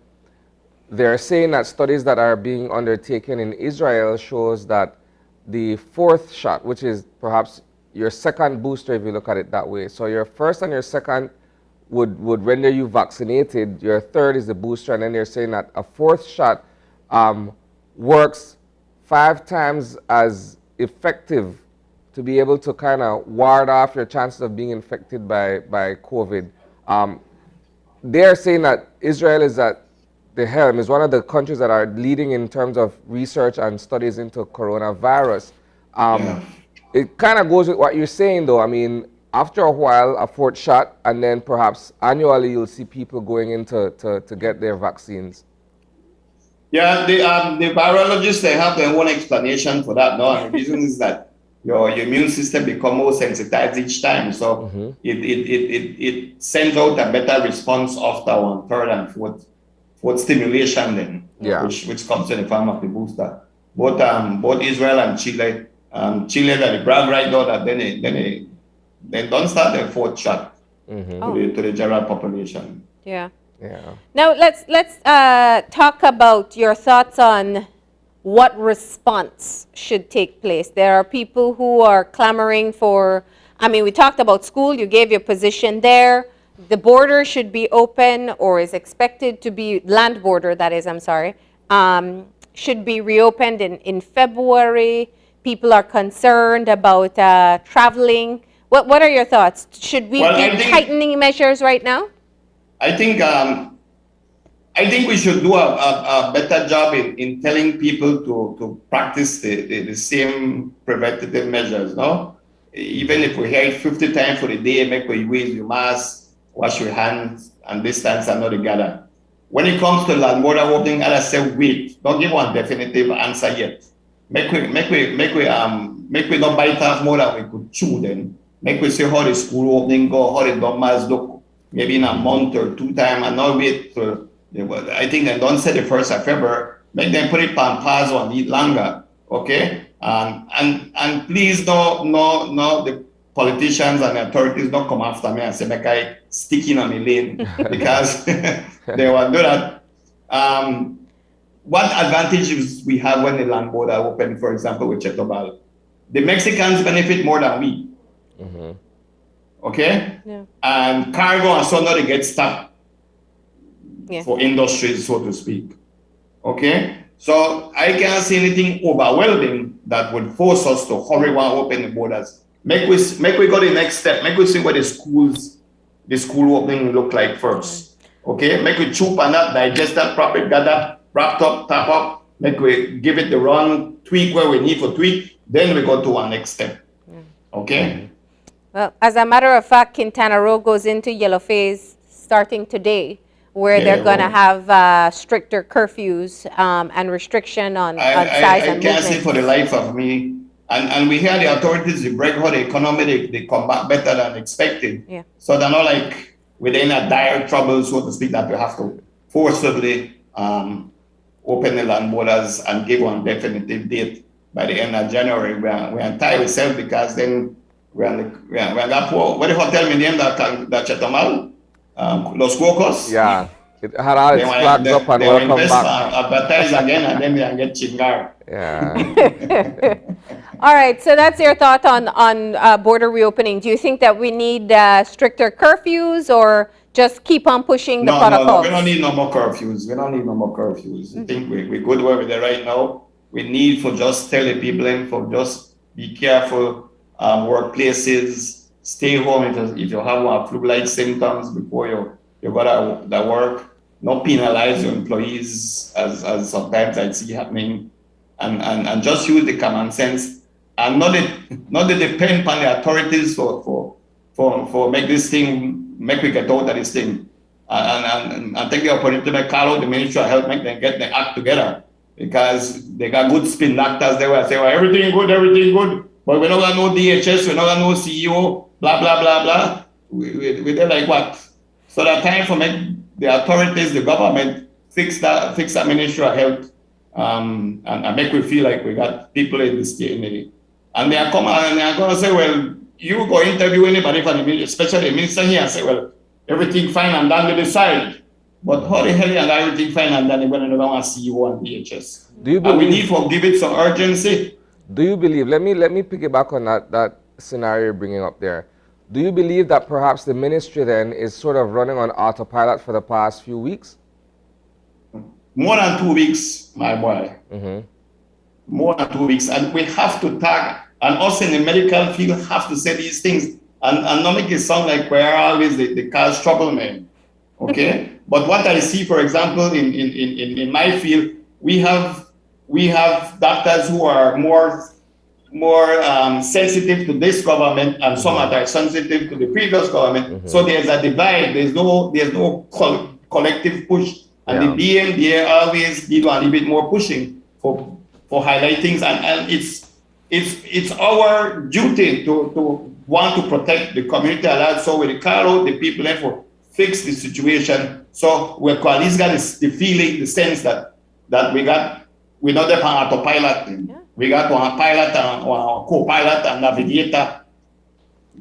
they're saying that studies that are being undertaken in Israel shows that the fourth shot, which is perhaps your second booster if you look at it that way. So your first and your second would render you vaccinated. Your third is the booster, and then they're saying that a fourth shot works 5 times as effective to be able to kind of ward off your chances of being infected by COVID. They're saying that Israel is at the helm, is one of the countries that are leading in terms of research and studies into coronavirus. It kind of goes with what you're saying, though. I mean, after a while, a fourth shot, and then perhaps annually you'll see people going in to get their vaccines. Yeah, the virologists, they have their own explanation for that. No, and the reason is that your immune system becomes more sensitized each time. So it sends out a better response after one third and fourth stimulation then, which comes in the form of the booster. Both Israel and Chile, they brag right now that they don't start their fourth shot to the general population. Yeah. Now let's talk about your thoughts on what response should take place. There are people who are clamoring for, I mean, we talked about school, you gave your position there. The border should be open, or is expected to be, land border that is, I'm sorry, should be reopened in February. People are concerned about traveling. What are your thoughts? Should we be tightening measures right now? I think we should do a better job in telling people to practice the same preventative measures, no? Even if we hear it 50 times for the day, make sure you wear your mask, wash your hands, and distance and not together. When it comes to land border opening, I say wait, don't give one definitive answer yet. Make we not bite off more than we could chew then. Make we see how the school opening go, how the numbers look, maybe in a month or 2 times, and not wait for, I think they don't say the 1st of February, make them put it on pause or need longer, okay? And please no, politicians and authorities don't come after me and say, make I stick in on my lane because they will do that. What advantages we have when the land border open, for example, with Chetobal? The Mexicans benefit more than we. Okay? Yeah. And cargo and so on, they get stopped Yeah. for industries, so to speak. Okay? So I can't see anything overwhelming that would force us to hurry and open the borders. Make we go the next step. Make we see what the school opening look like first. Okay? Make we chew on that, digest that, properly, get that wrapped up, tap up. Make we give it the wrong tweak where we need for tweak. Then we go to our next step. Okay? Well, as a matter of fact, Quintana Roo goes into yellow phase starting today, where they're going to have stricter curfews and restriction on size and movement. I can't say for the life of me. And we hear the authorities, they break out the economy, they come back better than expected. Yeah. So they're not like within a dire trouble, so to speak, that we have to forcibly open the land borders and give one definitive date by the end of January. We're entirely ourselves because then we're got what the hotel name that Chetamal? Los Cuocos? Yeah, it had all its flags up and welcome back. Advertise again and then they get chingar. Yeah. All right, so that's your thought on border reopening. Do you think that we need stricter curfews or just keep on pushing the protocols? No, we don't need no more curfews. I think we're good where we're right now. We need for just tell the people for just be careful. Workplaces, stay home if you have flu-like symptoms before you go to work. Not penalize your employees as sometimes I see happening, and just use the common sense and not depend on the authorities for make this thing make we get out of this thing. And I take the opportunity to call out the Ministry of Health, make them get the act together because they got good spin doctors. They will say, well, everything good. But we don't got no DHS, we don't got no CEO, blah, blah, blah, blah. We did like what? So that time for make the authorities, the government, fix that Ministry of Health and make we feel like we got people in the state. And they are coming and they are going to say, well, you go interview anybody from the ministry, especially the minister here, and say, well, everything fine and done, they decide. But how the hell is everything fine and done when they don't want CEO and DHS? And we need to give it some urgency. Do you believe, let me piggyback on that scenario you're bringing up there. Do you believe that perhaps the ministry then is sort of running on autopilot for the past few weeks? More than 2 weeks, my boy. More than 2 weeks. And we have to tag, and us in the medical field have to say these things and not make it sound like we're always the cause trouble, man. Okay? But what I see, for example, in my field, we have doctors who are more sensitive to this government, and some that are sensitive to the previous government. So there's a divide. There's no collective push, and the BMDA always need a little bit more pushing for highlight things, and it's our duty to want to protect the community at large. So we call out the people and for fix the situation. So we're at least got the feeling, the sense that we're not there on autopilot. We got one pilot and one co-pilot and navigator.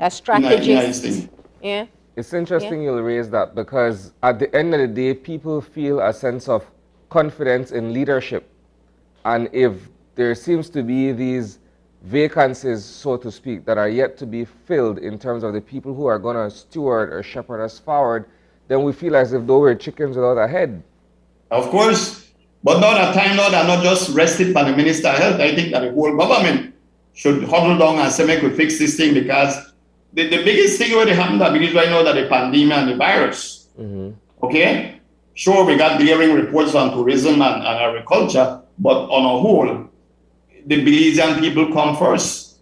A strategist. Yeah. It's interesting you'll raise that because at the end of the day, people feel a sense of confidence in leadership. And if there seems to be these vacancies, so to speak, that are yet to be filled in terms of the people who are going to steward or shepherd us forward, then we feel as if though we're chickens without a head. Of course. But now that time now they're not just rested by the Minister of Health. I think that the whole government should huddle down and say, make we fix this thing, because the biggest thing what happened is right now that the pandemic and the virus. Okay? Sure, we got glaring reports on tourism and agriculture, but on a whole, the Belizean people come first.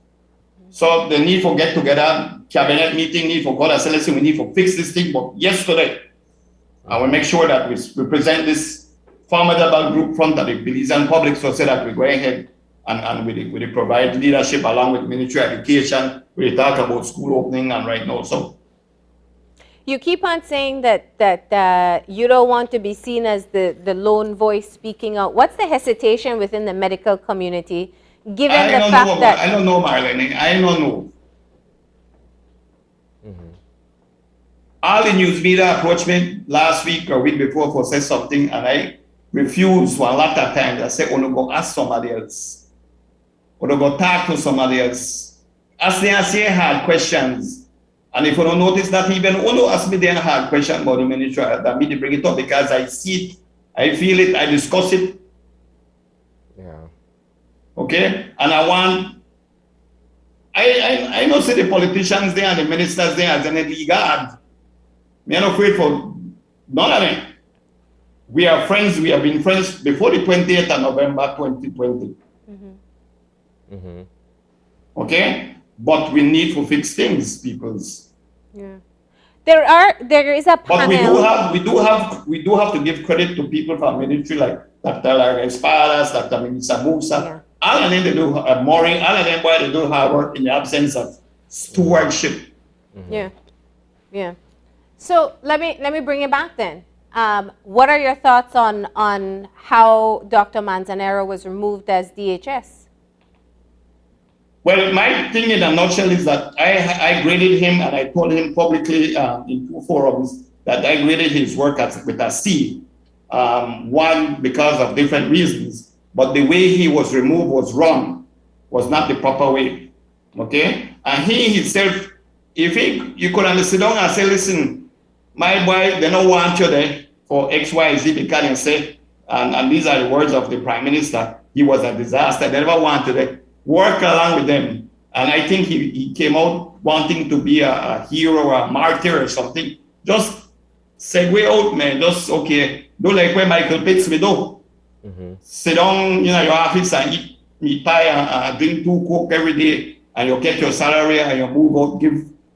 So the need for get together, cabinet meeting, need for God and say, listen, we need to fix this thing, but yesterday, I will make sure that we present this formidable group front of the Belizean public, so that we go ahead and we provide leadership along with Ministry of Education. We talk about school opening and right now. So you keep on saying that you don't want to be seen as the lone voice speaking out. What's the hesitation within the medical community, given the fact that... I don't know, Marlene. I don't know. all the news media approached me last week or week before for say something, and I refused for a lot of times. I said, "Oh no, go ask somebody else. Or go talk to somebody else." As they say hard questions, and if you don't notice that even Uno ask me their hard question about the ministry, that me to bring it up because I see it, I feel it, I discuss it. Yeah. Okay, and I know see the politicians there and the ministers there as any regard. Me not afraid for none of them. We are friends. We have been friends before the 28th of November 2020. Okay, but we need to fix things, peoples. Yeah. There is a panel. But we do have to give credit to people from ministry like Dr. Espadas, Dr. Minister Musa. Yeah. All of them they do Maureen, all of them boy they do hard work in the absence of stewardship. Yeah. Yeah. So let me bring it back then. What are your thoughts on how Dr. Manzanero was removed as DHS? Well, my thing in a nutshell is that I graded him and I told him publicly in 2 forums that I graded his work with a C. One, because of different reasons, but the way he was removed was wrong, was not the proper way. Okay? And he himself, if you could sit down and say, listen, my boy, they don't want you there for X, Y, Z, because they say, and these are the words of the Prime Minister, he was a disaster, they never wanted to work along with them. And I think he came out wanting to be a hero or a martyr or something. Just segue out, man. Just, okay, do like where Michael Pitts we do. Sit down, your office and eat meat pie and drink 2 Coke every day, and you get your salary and you move out.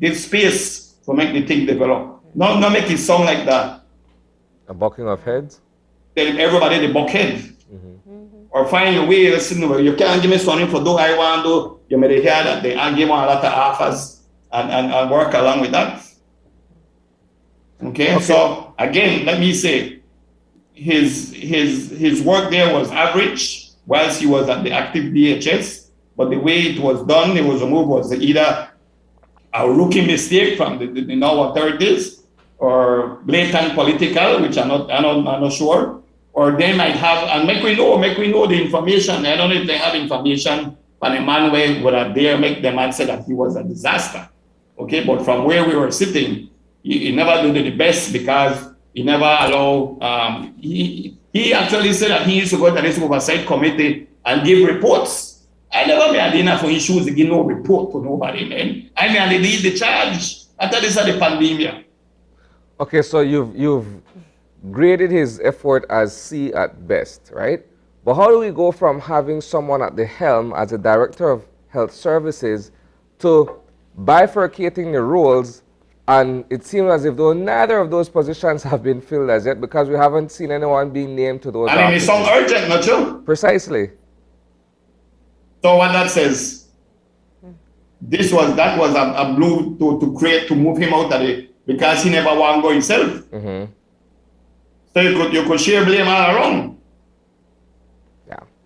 Give space to make the thing develop. Not make it sound like that. A bucking of heads? Then everybody the buck head. Or find a way, listen, you can't give me something for do I want to, you may hear that they give one a lot of offers and work along with that. Okay, so again, let me say, his work there was average whilst he was at the active DHS, but the way it was done, it was removed was either a rookie mistake from the now authorities or blatant political, which I'm not sure. Or they might have, and make we know the information. I don't know if they have information, but the man would have dare make the man say that he was a disaster. Okay, but from where we were sitting, he never did the best because he never allowed, he actually said that he used to go to this oversight committee and give reports. I never made enough for issues to give no report to nobody, man. I mean, they lead the charge. I thought this is the pandemic. Okay, so you've graded his effort as C at best, right? But how do we go from having someone at the helm as a director of health services to bifurcating the roles, and it seems as if though neither of those positions have been filled as yet because we haven't seen anyone being named to those I mean, it sounds urgent, not true? Precisely. So what that says, that was a blow to move him out of it because he never want to go himself. So you could share blame all around.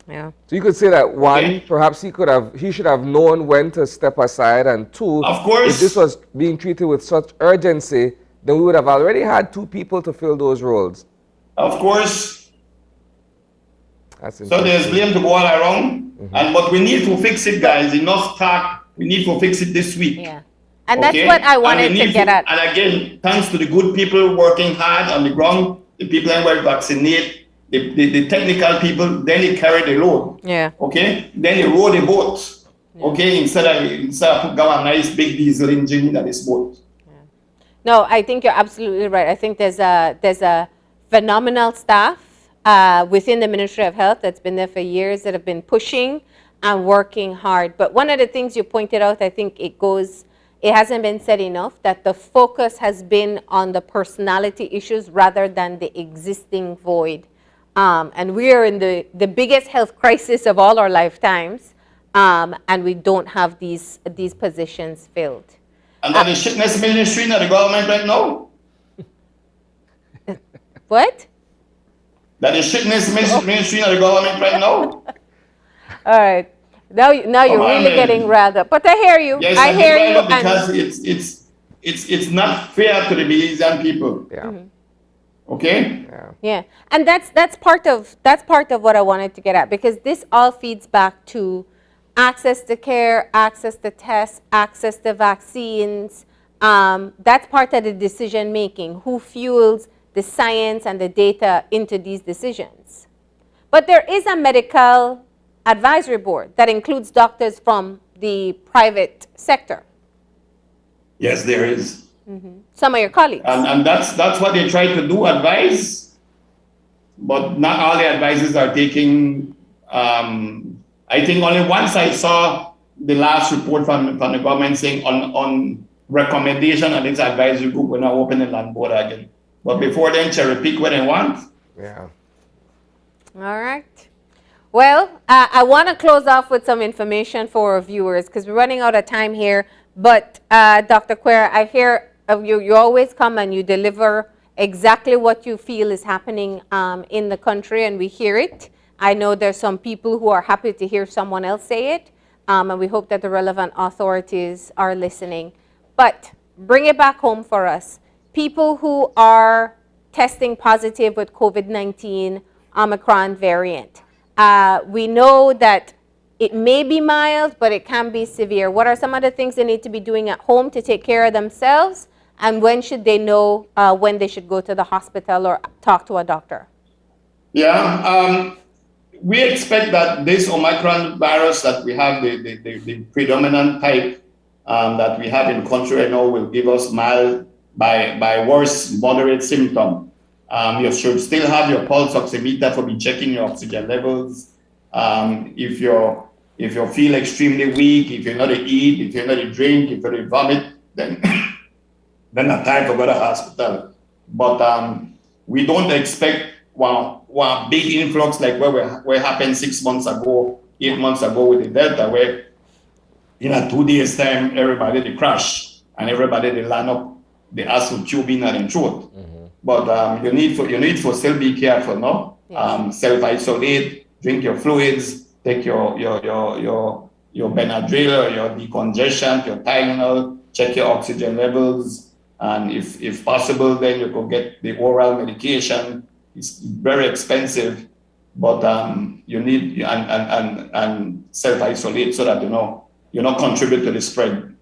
Yeah. So you could say that one, perhaps he should have known when to step aside, and two, of course, if this was being treated with such urgency, then we would have already had 2 people to fill those roles. Of course. So there's blame to go all around, but we need to fix it, guys. Enough talk. We need to fix it this week. Yeah. And that's what I wanted to get at. And again, thanks to the good people working hard on the ground, the people that were vaccinate, the technical people, then they carry the load. Yeah. Okay? Then they row the boat. Yeah. Okay? Instead of put a nice big diesel engine in this boat. Yeah. No, I think you're absolutely right. I think there's a phenomenal staff within the Ministry of Health that's been there for years that have been pushing and working hard. But one of the things you pointed out, I think it hasn't been said enough, that the focus has been on the personality issues rather than the existing void. And we are in the biggest health crisis of all our lifetimes, and we don't have these positions filled. And that is shitness ministry in the government right now? What? That is shitness ministry in the government right now? All right. Now you're really getting riled up. But I hear you. Yes, I hear you. Because it's not fair to the Belizean people. Yeah. Okay? Yeah, and that's part of what I wanted to get at, because this all feeds back to access to care, access to tests, access to vaccines. That's part of the decision making. Who fuels the science and the data into these decisions? But there is a medical advisory board that includes doctors from the private sector. Yes, there is. Some of your colleagues. And that's what they try to do, advise. But not all the advices are taking. I think only once I saw the last report from the government saying on recommendation of this advisory group, we're now opening land board again. But before then, cherry pick what they want. Yeah. All right. Well, I want to close off with some information for our viewers because we're running out of time here. But Dr. Quer, I hear you always come and you deliver exactly what you feel is happening in the country, and we hear it. I know there's some people who are happy to hear someone else say it, and we hope that the relevant authorities are listening. But bring it back home for us. People who are testing positive with COVID-19 Omicron variant. We know that it may be mild, but it can be severe. What are some of the things they need to be doing at home to take care of themselves? And when should they know when they should go to the hospital or talk to a doctor? Yeah, we expect that this Omicron virus that we have, the predominant type that we have in the country right now, will give us mild by worse, moderate symptom. You should still have your pulse oximeter for be checking your oxygen levels. If you feel extremely weak, if you're not to eat, if you're not to drink, if you're to vomit, then a time to go to hospital. But we don't expect one big influx like what happened 6 months ago, 8 months ago with the Delta, where in a 2 days time, everybody they crash and everybody they line up the acid tube in and throat. But you need for still be careful, no? Yes. Self-isolate, drink your fluids, take your Benadryl or your decongestant, your Tylenol, check your oxygen levels. And if possible, then you could get the oral medication. It's very expensive, but you need and self-isolate so that you not contribute to the spread.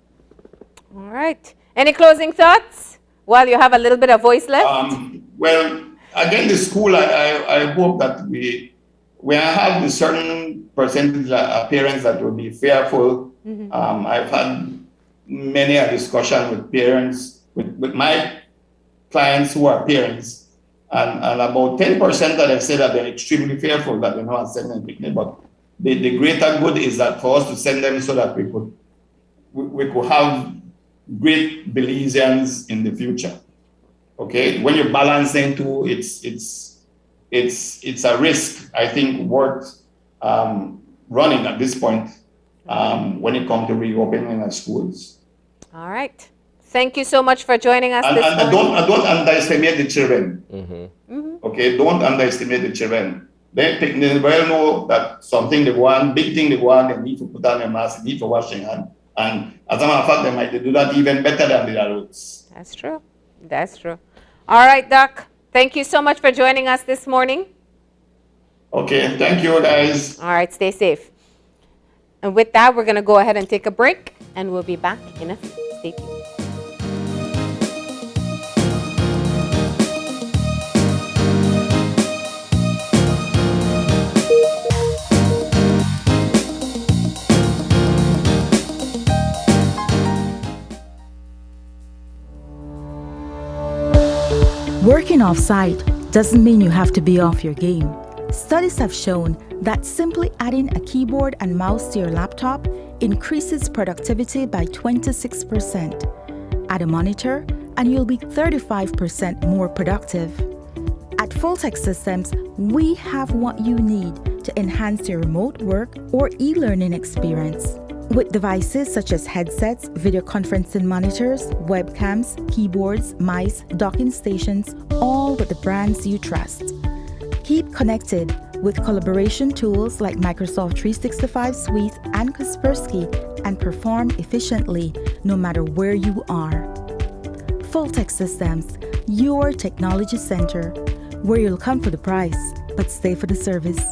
All right. Any closing thoughts while you have a little bit of voice left? Well, again, the school, I hope that we have a certain percentage of parents that will be fearful. I've had many a discussion with parents, with my clients who are parents, and about 10% that have said that they're extremely fearful that they're not sending them picnic. But the greater good is that for us to send them so that we could have great Belizeans in the future. Okay, when you balance into it's a risk, I think, worth running at this point when it comes to reopening our schools. All right. Thank you so much for joining us this morning. Don't underestimate the children. Okay, don't underestimate the children. They well know that something they want, big thing they want, they need to put on a mask, they need to wash their hands. And as a matter of fact, they might do that even better than the adults. That's true. That's true. All right, Doc. Thank you so much for joining us this morning. Okay, thank you, guys. All right, stay safe. And with that, we're going to go ahead and take a break, and we'll be back in a few. Stay tuned. Working off-site doesn't mean you have to be off your game. Studies have shown that simply adding a keyboard and mouse to your laptop increases productivity by 26%. Add a monitor and you'll be 35% more productive. At Fulltech Systems, we have what you need to enhance your remote work or e-learning experience. With devices such as headsets, video conferencing monitors, webcams, keyboards, mice, docking stations, all with the brands you trust. Keep connected with collaboration tools like Microsoft 365 Suite and Kaspersky and perform efficiently no matter where you are. Full Tech Systems, your technology center, where you'll come for the price, but stay for the service.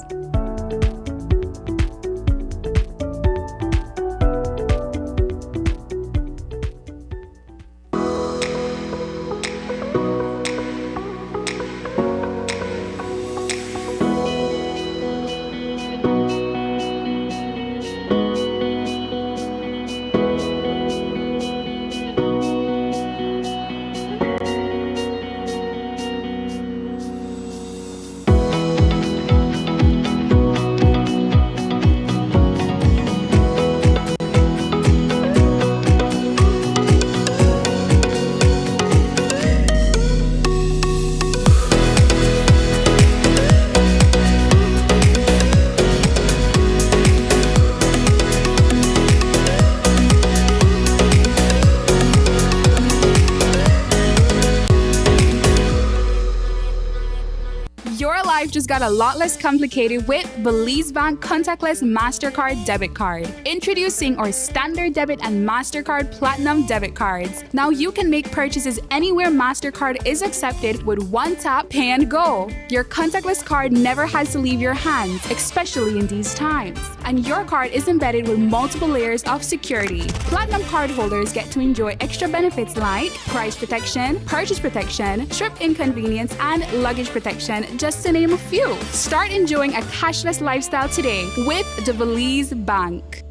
Just got a lot less complicated with Belize Bank contactless MasterCard debit card. Introducing our standard debit and MasterCard Platinum debit cards. Now you can make purchases anywhere MasterCard is accepted with one tap, pay and go. Your contactless card never has to leave your hands, especially in these times. And your card is embedded with multiple layers of security. Platinum card holders get to enjoy extra benefits like price protection, purchase protection, trip inconvenience, and luggage protection, just to name a few. Start enjoying a cashless lifestyle today with the Belize Bank.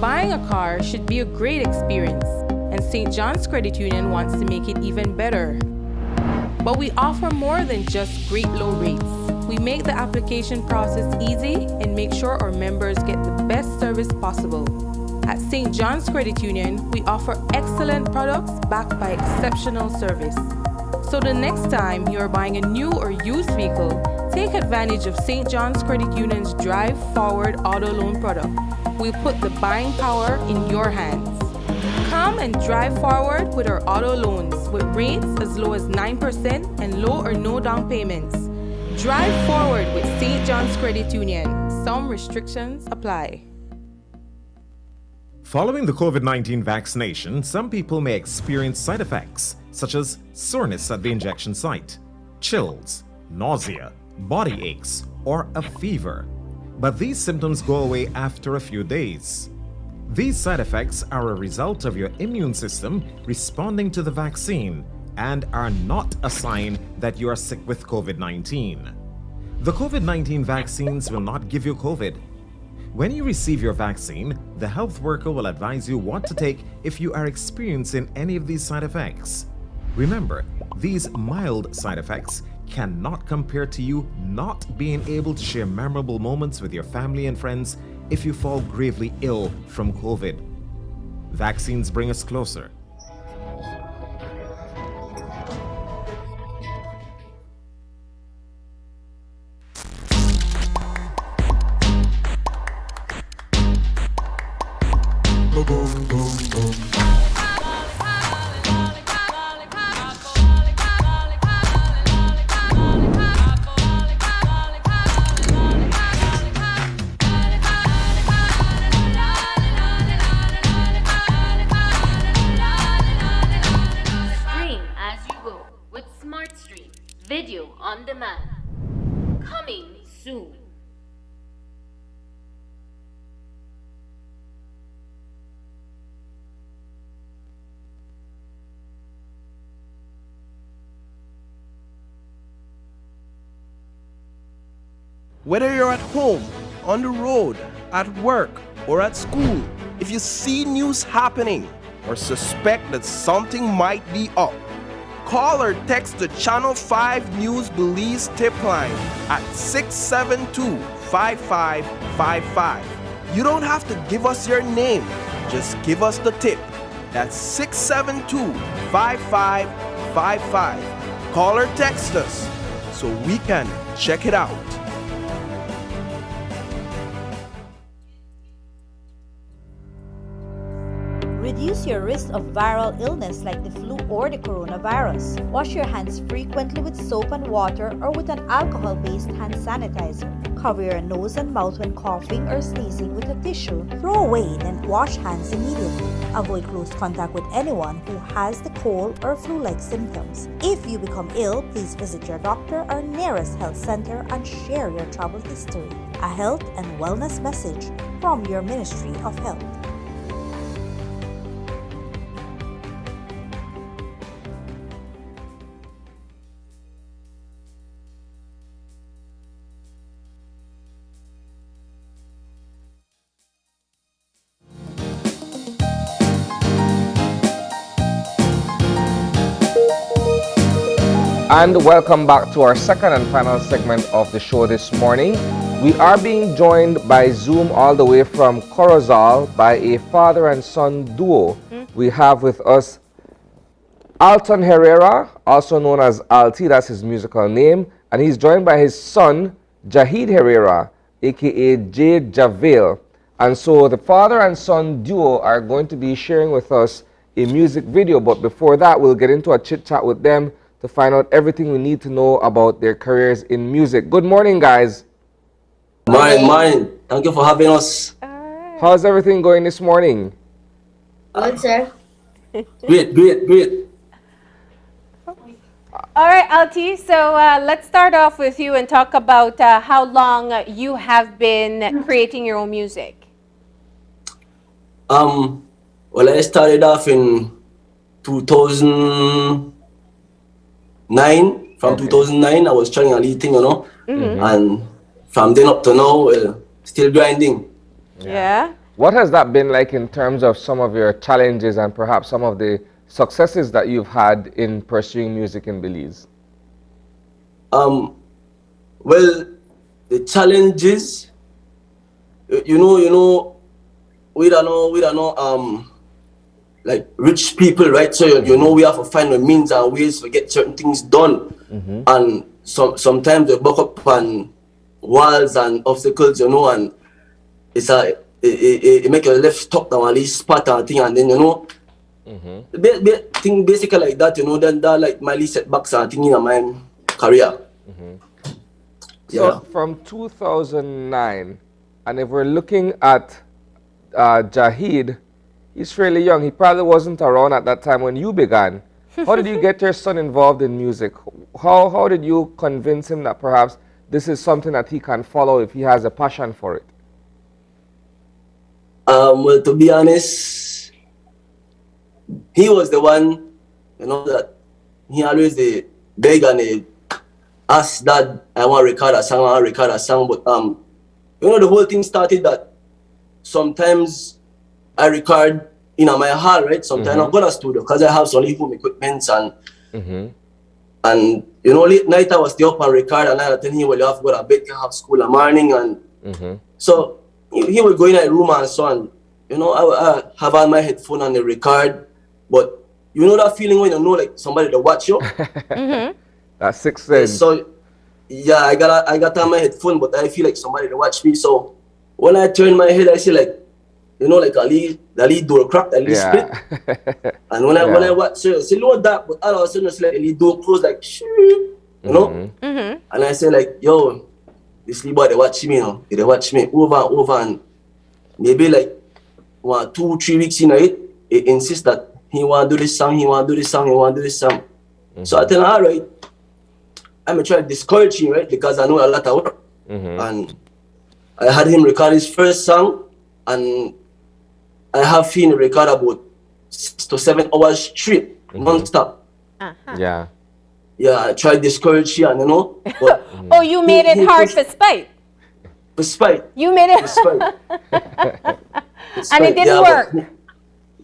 Buying a car should be a great experience, and St. John's Credit Union wants to make it even better. But we offer more than just great low rates. We make the application process easy and make sure our members get the best service possible. At St. John's Credit Union, we offer excellent products backed by exceptional service. So the next time you are buying a new or used vehicle, take advantage of St. John's Credit Union's Drive Forward Auto Loan product. We'll put the buying power in your hands. Come and drive forward with our auto loans with rates as low as 9% and low or no down payments. Drive forward with St. John's Credit Union. Some restrictions apply. Following the COVID-19 vaccination, some people may experience side effects such as soreness at the injection site, chills, nausea, body aches, or a fever. But these symptoms go away after a few days. These side effects are a result of your immune system responding to the vaccine and are not a sign that you are sick with COVID-19. The COVID-19 vaccines will not give you COVID. When you receive your vaccine, the health worker will advise you what to take if you are experiencing any of these side effects. Remember, these mild side effects cannot compare to you not being able to share memorable moments with your family and friends if you fall gravely ill from COVID. Vaccines bring us closer. Video on demand. Coming soon. Whether you're at home, on the road, at work, or at school, if you see news happening or suspect that something might be up, call or text the Channel 5 News Belize tip line at 672-5555. You don't have to give us your name, just give us the tip. That's 672-5555. Call or text us so we can check it out. With reduce your risk of viral illness like the flu or the coronavirus. Wash your hands frequently with soap and water or with an alcohol-based hand sanitizer. Cover your nose and mouth when coughing or sneezing with a tissue. Throw away, then wash hands immediately. Avoid close contact with anyone who has the cold or flu-like symptoms. If you become ill, please visit your doctor or nearest health center and share your travel history. A health and wellness message from your Ministry of Health. And welcome back to our second and final segment of the show this morning. We are being joined by Zoom all the way from Corozal by a father and son duo. We have with us Alton Herrera, also known as Alti, that's his musical name, and he's joined by his son, Jahid Herrera, aka J. Javale. And so the father and son duo are going to be sharing with us a music video, but before that, we'll get into a chit-chat with them to find out everything we need to know about their careers in music. Good morning, guys. Morning. Thank you for having us. How's everything going this morning? Good, sir. Great. All right, Alti, so let's start off with you and talk about how long you have been creating your own music. Well, I started off in 2009. From 2009, I was trying a little thing, you know, and from then up to now, still grinding. Yeah. What has that been like in terms of some of your challenges and perhaps some of the successes that you've had in pursuing music in Belize? Well, the challenges, you know, we don't know, like rich people, right? So you know we have to find the means and ways to get certain things done, and sometimes we buck up on walls and obstacles, you know, and it make your left stop down at least spot and thing, and then you know, thing basically like that, you know, then that like my least setbacks and thing in my career. So from 2009, and if we're looking at Jahid, he's fairly young. He probably wasn't around at that time when you began. How did you get your son involved in music? How did you convince him that perhaps this is something that he can follow if he has a passion for it? Well, to be honest, he was the one, you know, that he always beg and ask Dad, I want to record a song, but you know, the whole thing started that sometimes I record in my hall, right? Sometimes I go to the studio because I have some home equipment and you know, late night I was still up and record, and I tell him, well, you have to go to bed, you have school in the morning, and so he would go in a room and so on. You know, I have on my headphone and the record, but you know that feeling when you know like somebody to watch you. That sixth sense. So yeah, I got on my headphone, but I feel like somebody to watch me. So when I turn my head, I see like, you know, like the lead door cracked, the lead split. And when I watch, so I say, Lord, that, but all of a sudden it's like the lead door closed, like, you know? And I say like, yo, this little boy, they watch me, you know? They watch me over and over, and maybe like 1, 2, 3 weeks in it, he insists that he want to do this song, he want to do this song, he want to do this song. So I tell him, all right, I'm going to try to discourage him, right? Because I know a lot of work. And I had him record his first song, and I have him record about 6 to 7 hours straight, non-stop. Yeah. Yeah, I tried to discourage him, you know. But oh, you made it hard for spite. For spite. You made it. For spite. And it didn't work.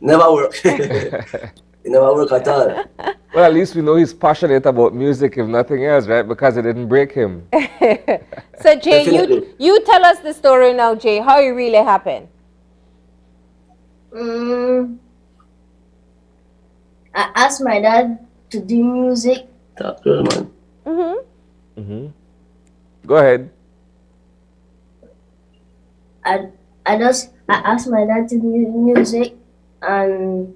Never work. It never work at all. Well, at least we know he's passionate about music, if nothing else, right? Because it didn't break him. So, Jay, you tell us the story now, Jay, how it really happened. I asked my dad to do music. That's good, man. Go ahead. I asked my dad to do music, and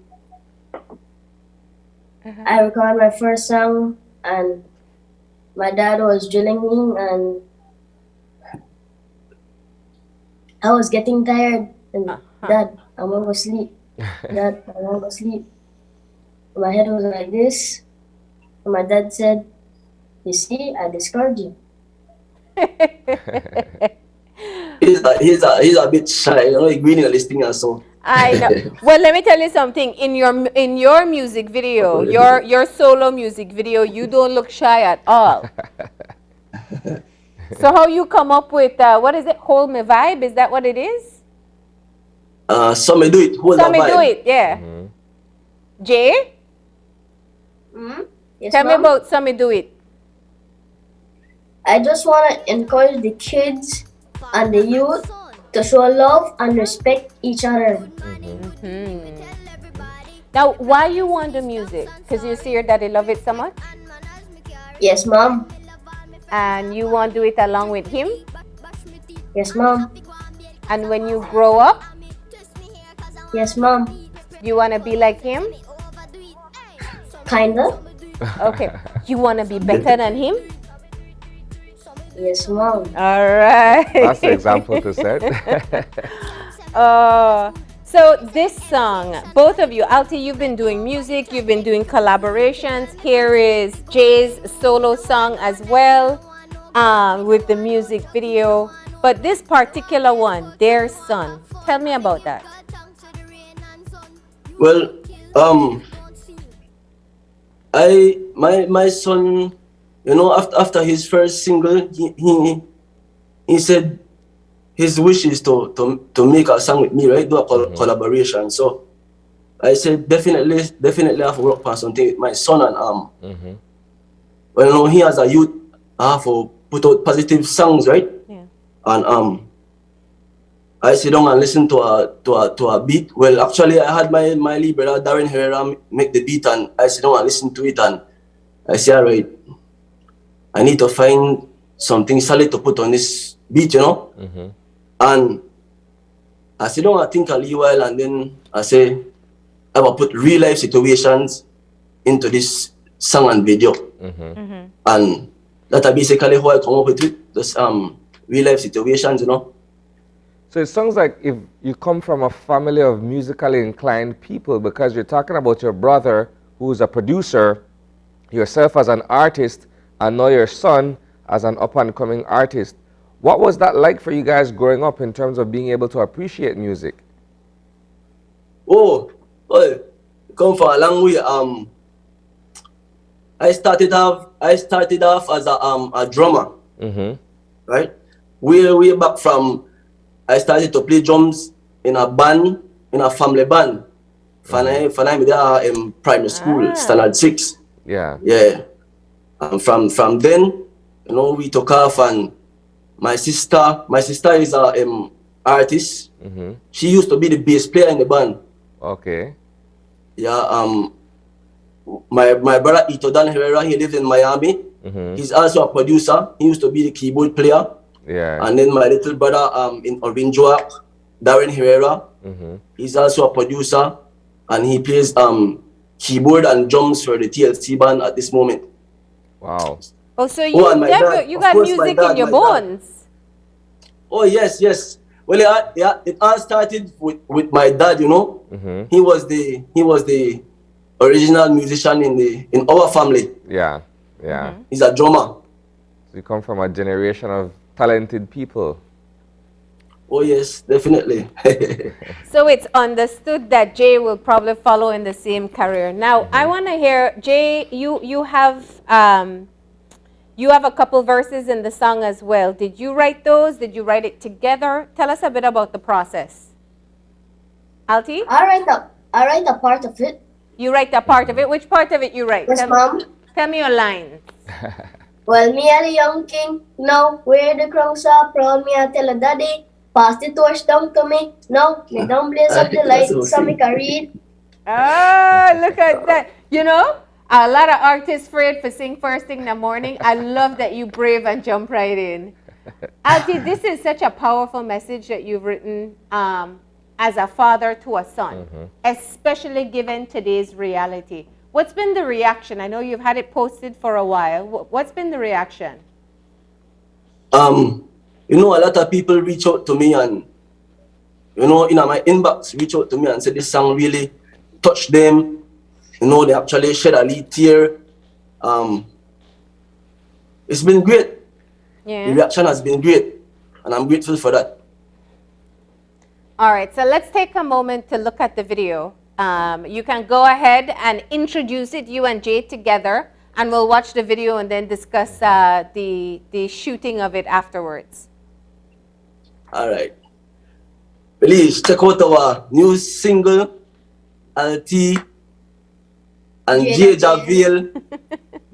I recorded my first song, and my dad was drilling me, and I was getting tired, and Dad, I want to go sleep. Dad, I want to go sleep. My head was like this, and my dad said, "You see, I discovered you." He's a bit shy, you know, he's green in this thing and so. I know. Well, let me tell you something. In your music video, your solo music video, you don't look shy at all. So how you come up with what is it? Hold Me Vibe? Is that what it is? Some may do it. Hold Some that may do vibe. it. Yeah. Jay, Yes, tell me Mom? about Some May Do It. I just want to encourage the kids and the youth to show love and respect each other. Now, why you want the music? Because you see your daddy love it so much? Yes, Mom. And you want to do it along with him? Yes, Mom. And when you grow up, Yes, Mom. you want to be like him? Kinda. Okay. You want to be better than him? Yes, Mom. All right. That's the example to set. So this song, both of you, Alti, you've been doing music, you've been doing collaborations. Here is Jay's solo song as well, with the music video. But this particular one, Their Son, tell me about that. Well, my son, you know, after his first single, he said his wish is to make a song with me, right? Do a collaboration. So I said definitely I have to work on something with my son, and well, you know, he as a youth, I have to put out positive songs, right? Yeah. And I sit down and listen to a beat. Well, actually, I had my lead brother Darren Herrera make the beat, and I sit down and listen to it, and I say, all right, I need to find something solid to put on this beat, you know. And I sit down and think a little while, and then I say, I will put real life situations into this song and video, and that's basically how I come up with it. This real life situations, you know. So it sounds like if you come from a family of musically inclined people, because you're talking about your brother who's a producer, yourself as an artist, and now your son as an up-and-coming artist. What was that like for you guys growing up in terms of being able to appreciate music? Oh, well, come from a long way. I started off as a drummer, right? Way back from, I started to play drums in a band, in a family band. When I'm there in primary school, standard 6. Yeah. Yeah. And from then, you know, we took off, and my sister is a artist. She used to be the bass player in the band. Okay. Yeah. My brother Ito Dan Herrera, he lives in Miami. He's also a producer. He used to be the keyboard player. Yeah. And then my little brother in Orinjoak, Darren Herrera, he's also a producer, and he plays keyboard and drums for the TLC band at this moment. Wow. Oh, so you Oh, and my dad, you of got course, music my dad, in your my dad. bones. Oh yes. Well, it all started with my dad. You know, he was the original musician in our family. Yeah. He's a drummer. So you come from a generation of talented people. Oh yes, definitely. So it's understood that Jay will probably follow in the same career. Now, I want to hear, Jay, you have a couple verses in the song as well. Did you write those? Did you write it together? Tell us a bit about the process. Alti? I write a part of it. You write a part of it? Which part of it you write? Yes, Mom. Tell me your lines. Well, me are the young king. Now, where the crowns are proud, me I tell a daddy. Pass the torch down to me. Now, me don't blaze up the light, so me can read. Oh, look at that. You know, a lot of artists afraid for sing first thing in the morning. I love that you brave and jump right in. Alti, this is such a powerful message that you've written. as a father to a son, especially given today's reality. What's been the reaction? I know you've had it posted for a while. What's been the reaction? You know, a lot of people reach out to me and, you know, in my inbox, reach out to me and say this song really touched them. You know, they actually shed a little tear. It's been great. Yeah. The reaction has been great, and I'm grateful for that. All right, so let's take a moment to look at the video. You can go ahead and introduce it, you and Jay together, and we'll watch the video and then discuss the shooting of it afterwards. All right. Please check out our new single, LT and J. Javil,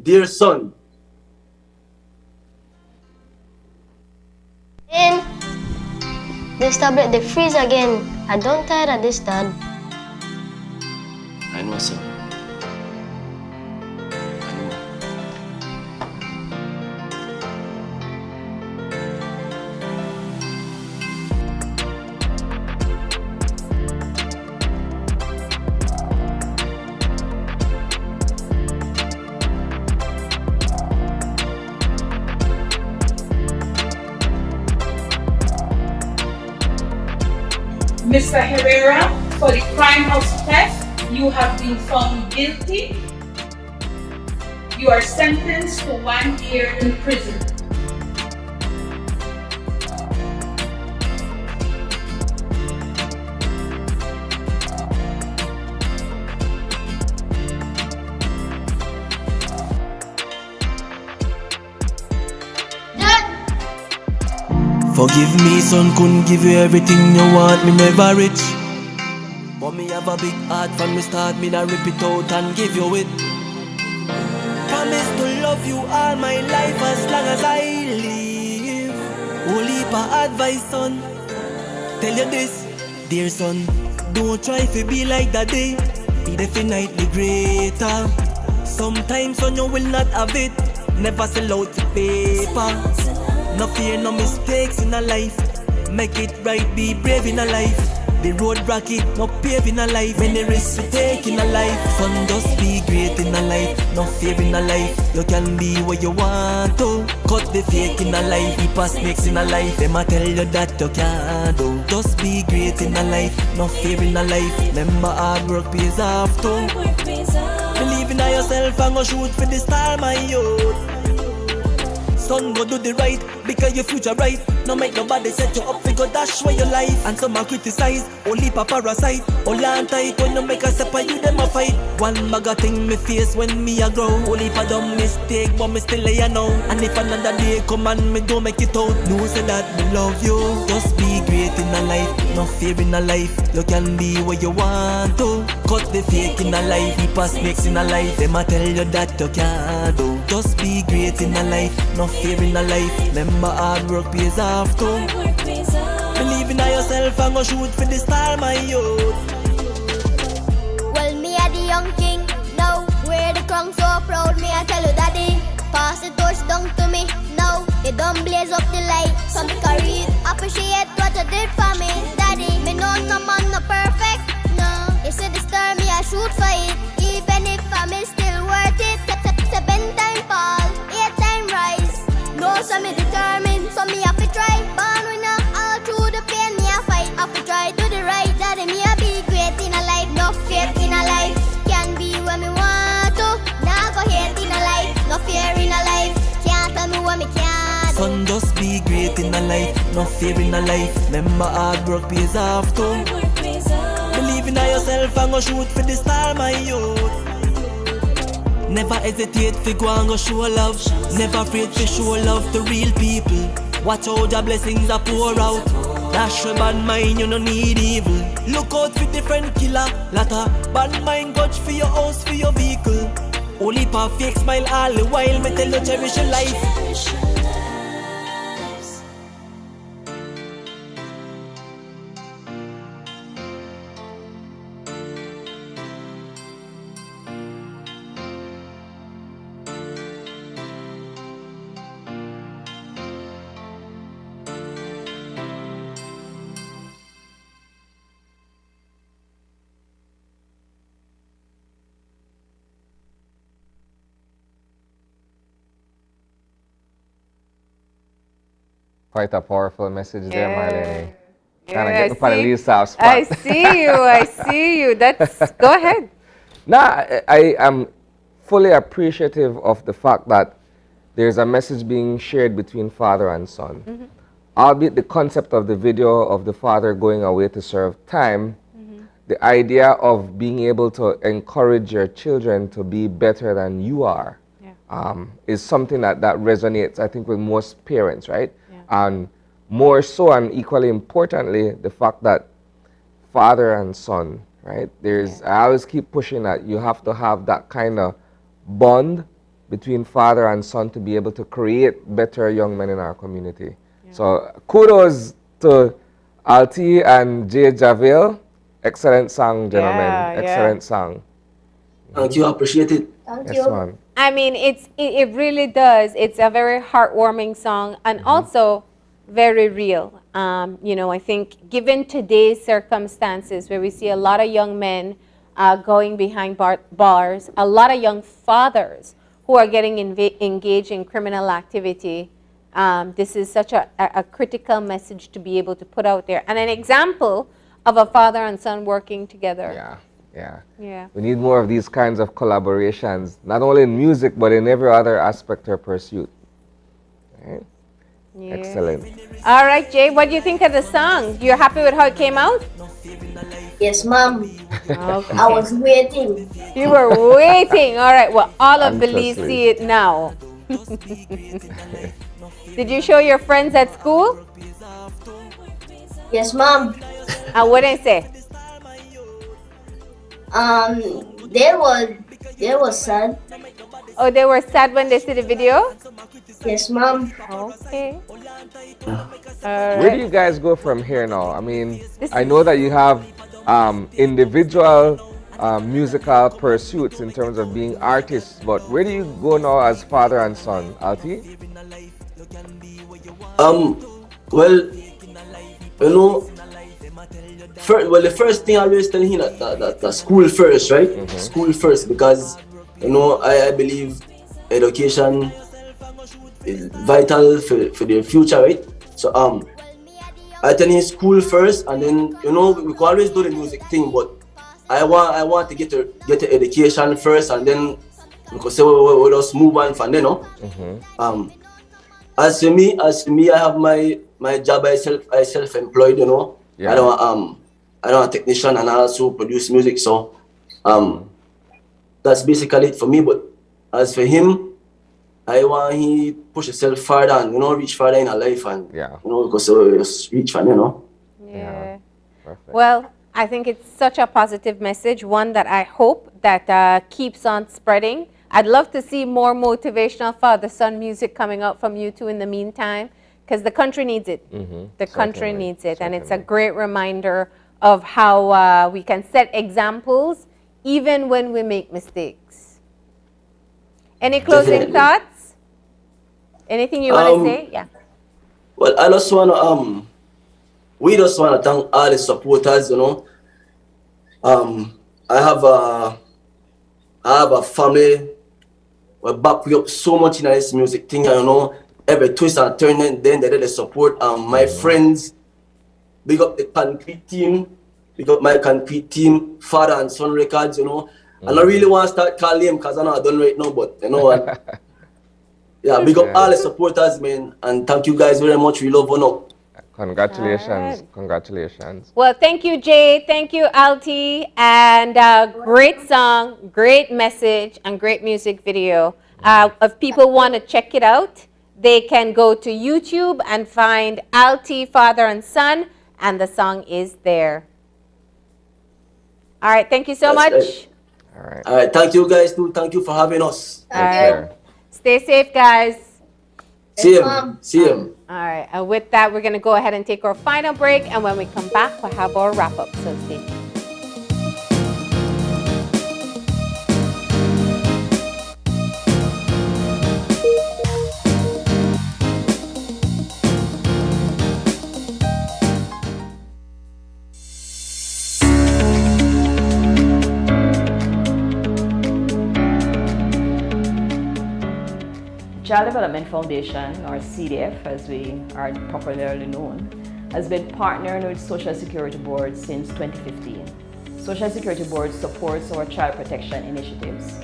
Dear Son. And this tablet, they freeze again. I don't tired of this, Dad. I know, sir. Mr. Herrera, for the crime of theft, you have been found guilty. You are sentenced to 1 year in prison. Forgive me, son, couldn't give you everything you want, me never rich. But me have a big heart from the start, me not rip it out and give you it. Promise to love you all my life as long as I live. Only for advice, son. Tell you this, dear son, don't try to be like that day. Be definitely greater. Sometimes, son, you will not have it. Never sell out the paper. No fear, no mistakes in a life. Make it right, be brave in a life. The road rocky, no pave in a life. Many risks we take in a life. Son, just be great in a life. No fear in a life. You can be what you want to. Cut the fake in a life. Keep a snakes in a life. Them a tell you that you can't do. Just be great in a life. No fear in a life. Remember hard work pays off too. Believe in yourself and go shoot for the star, my youth. Son, go do the right, because your future bright. No make nobody set you up, figure dash where your life. And some are criticize, only pa parasite. All on tight, when you make a step and you them a fight. One bag of thing me face when me a grow. Only pa dumb mistake, but me still lay you know. And if another day come and me don't make it out, know say that me love you. Just be great in a life, no fear in a life. You can be what you want to. Cut the fake in a life, keep a snakes in a life. Them a tell you that you can't do. Just be great in a life, no fear in a life. Remember hard work pays off too. Believe in yourself and go shoot for the star, my youth. Well, me a the young king, now wear the crown so proud. Me I tell you daddy, pass the torch down to me. Now you don't blaze up the light, so me carry it. Appreciate what you did for me, daddy. Me know no man no perfect, no. You see the star, me I shoot for it. Even if I'm still worth it. 7-time fall, 8-time rise. No, so me determined, so me have to try. Born winner, all through the pain me a fight. Have to try do the right, daddy me a be great in a life. No faith in a life, can be when me want to. Nah go hate in a life, no fear in a life. Can't tell me what me can't do. Son, just be great in a life, no fear in a life. Remember hard work pays off too. Believe in yourself and go shoot for the star, my youth. Never hesitate to go and go show love. Never afraid to show love to real people. Watch how your blessings are pour out. Dash your bad mind, you no need evil. Look out for different killer. Lot of bad mind grudge for your house, for your vehicle. Only pa fake smile all the while. Me tell you cherish your life. Quite a powerful message there, Marlene. Kind of Yeah, get up on the least soft spot. I see you. I see you. Go ahead. I am fully appreciative of the fact that there's a message being shared between father and son. Mm-hmm. Albeit the concept of the video of the father going away to serve time, the idea of being able to encourage your children to be better than you are is something that resonates, I think, with most parents, right? And more so and equally importantly, the fact that father and son, right? I always keep pushing that you have to have that kind of bond between father and son to be able to create better young men in our community. So kudos to Alti and Jay Javale. Excellent song, gentlemen. Excellent song. Thank you. I appreciate it. Thank Yes, you. man. I mean, it really does. It's a very heartwarming song and also very real. I think given today's circumstances where we see a lot of young men going behind bars, a lot of young fathers who are getting engaged in criminal activity, this is such a critical message to be able to put out there. And an example of a father and son working together. Yeah. We need more of these kinds of collaborations, not only in music, but in every other aspect or pursuit. Right? Yeah. Excellent. All right, Jay, what do you think of the song? You're happy with how it came out? Yes, Mom. Okay. I was waiting. You were waiting. All right. Well, all of Belize Anxiously. see it now. Did you show your friends at school? Yes, Mom. And what did they say? They were sad. Oh, they were sad when they see the video? Yes, Mom. Okay. Where do you guys go from here now? I mean, I know that you have individual musical pursuits in terms of being artists, but where do you go now as father and son, Alti? Well, the first thing I always tell him that school first, right? School first, because I believe education is vital for their future, right? So I tell him school first, and then we can always do the music thing, but I want to get the education first, and then we can say we'll just move on from there, As for me, I have my job. I self-employed, I don't a technician, and I also produce music. So that's basically it for me. But as for him, I want he push himself further and reach further in our life, and because just reach further, Yeah. Well, I think it's such a positive message, one that I hope that keeps on spreading. I'd love to see more motivational father-son music coming out from you two in the meantime, because the country needs it. The country needs it, and it's a great reminder of how we can set examples even when we make mistakes. Any closing thoughts? Anything you want to say? Yeah. Well, I just want we just want to thank all the supporters. I have a family. We back up so much in this music thing, every twist and turn, and then they support. My friends, big up the Concrete team, big up my Concrete team, Father and Son Records, And I really want to start calling them because I know I don't right now, but yeah, big up all the supporters, man, and thank you guys very much. We love you. Congratulations. Congratulations. Well, thank you, Jay. Thank you, Alti. And great song, great message, and great music video. If people want to check it out, they can go to YouTube and find Alti, Father and Son, and the song is there. All right. Thank you so much. Right. All right. Thank you, guys, too. Thank you for having us. All right. Stay safe, guys. See him. See him. All right, and with that, we're going to go ahead and take our final break, and when we come back, we'll have our wrap-up, so stay tuned. Child Development Foundation, or CDF as we are popularly known, has been partnering with Social Security Board since 2015. Social Security Board supports our child protection initiatives.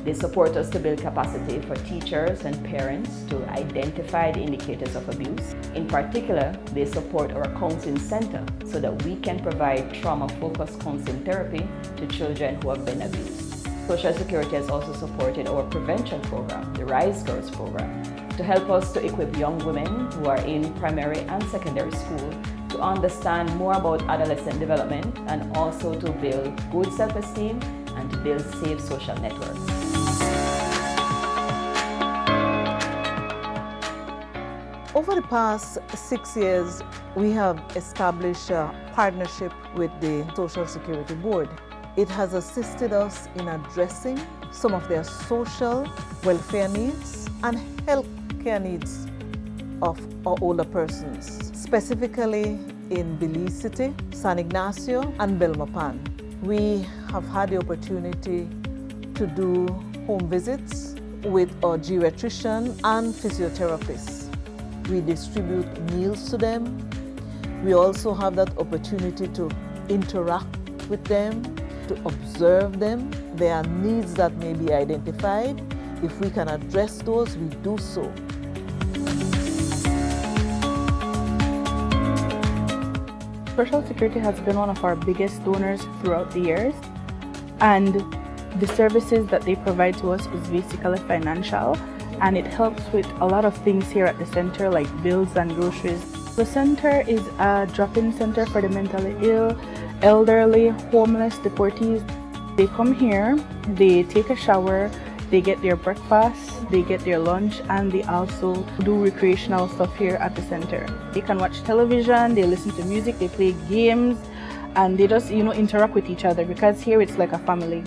They support us to build capacity for teachers and parents to identify the indicators of abuse. In particular, they support our counseling center so that we can provide trauma-focused counseling therapy to children who have been abused. Social Security has also supported our prevention program, the Rise Girls program, to help us to equip young women who are in primary and secondary school to understand more about adolescent development and also to build good self-esteem and to build safe social networks. Over the past 6 years, we have established a partnership with the Social Security Board. It has assisted us in addressing some of their social welfare needs and health care needs of our older persons, specifically in Belize City, San Ignacio, and Belmopan. We have had the opportunity to do home visits with our geriatrician and physiotherapists. We distribute meals to them. We also have that opportunity to interact with them, to observe them. There are needs that may be identified. If we can address those, we do so. Social Security has been one of our biggest donors throughout the years, and the services that they provide to us is basically financial, and it helps with a lot of things here at the center, like bills and groceries. The center is a drop-in center for the mentally ill, elderly, homeless, deportees. They come here, they take a shower, they get their breakfast, they get their lunch, and they also do recreational stuff here at the center. They can watch television, they listen to music, they play games, and they just, interact with each other, because here it's like a family.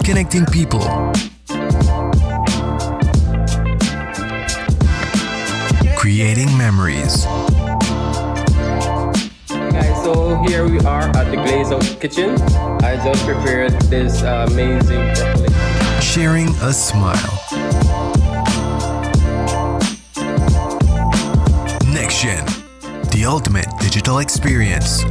Connecting people, creating memories. Hey guys, so here we are at the Glaze Out Kitchen. I just prepared this amazing broccoli. Sharing a smile. Next Gen, the ultimate digital experience.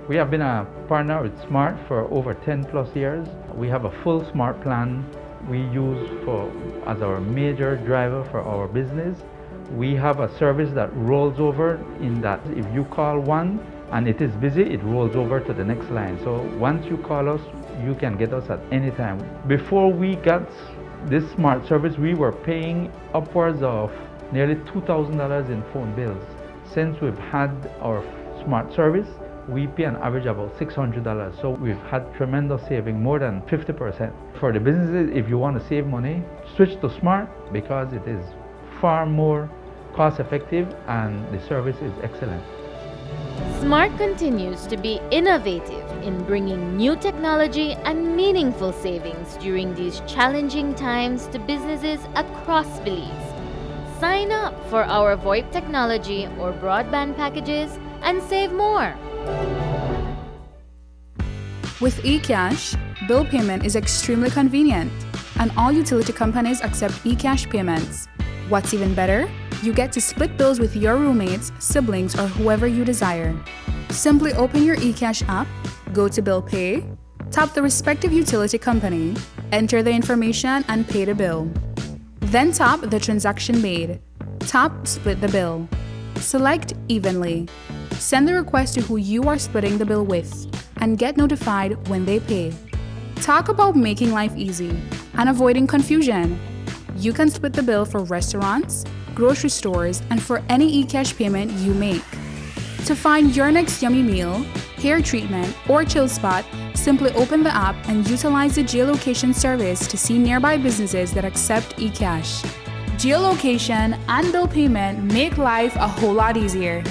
We have been a partner with Smart for over 10 plus years. We have a full Smart plan we use as our major driver for our business. We have a service that rolls over in that if you call one and it is busy, it rolls over to the next line. So once you call us, you can get us at any time. Before we got this Smart service, we were paying upwards of nearly $2,000 in phone bills. Since we've had our Smart service, we pay an average about $600. So we've had tremendous saving, more than 50%. For the businesses, if you want to save money, switch to Smart because it is far more cost effective and the service is excellent. Smart continues to be innovative in bringing new technology and meaningful savings during these challenging times to businesses across Belize. Sign up for our VoIP technology or broadband packages and save more. With Ecash, bill payment is extremely convenient, and all utility companies accept Ecash payments. What's even better? You get to split bills with your roommates, siblings, or whoever you desire. Simply open your Ecash app, go to Bill Pay, tap the respective utility company, enter the information, and pay the bill. Then tap the transaction made. Tap Split the bill. Select Evenly. Send the request to who you are splitting the bill with and get notified when they pay. Talk about making life easy and avoiding confusion. You can split the bill for restaurants, grocery stores, and for any Ecash payment you make. To find your next yummy meal, hair treatment, or chill spot, simply open the app and utilize the geolocation service to see nearby businesses that accept Ecash. Geolocation and bill payment make life a whole lot easier.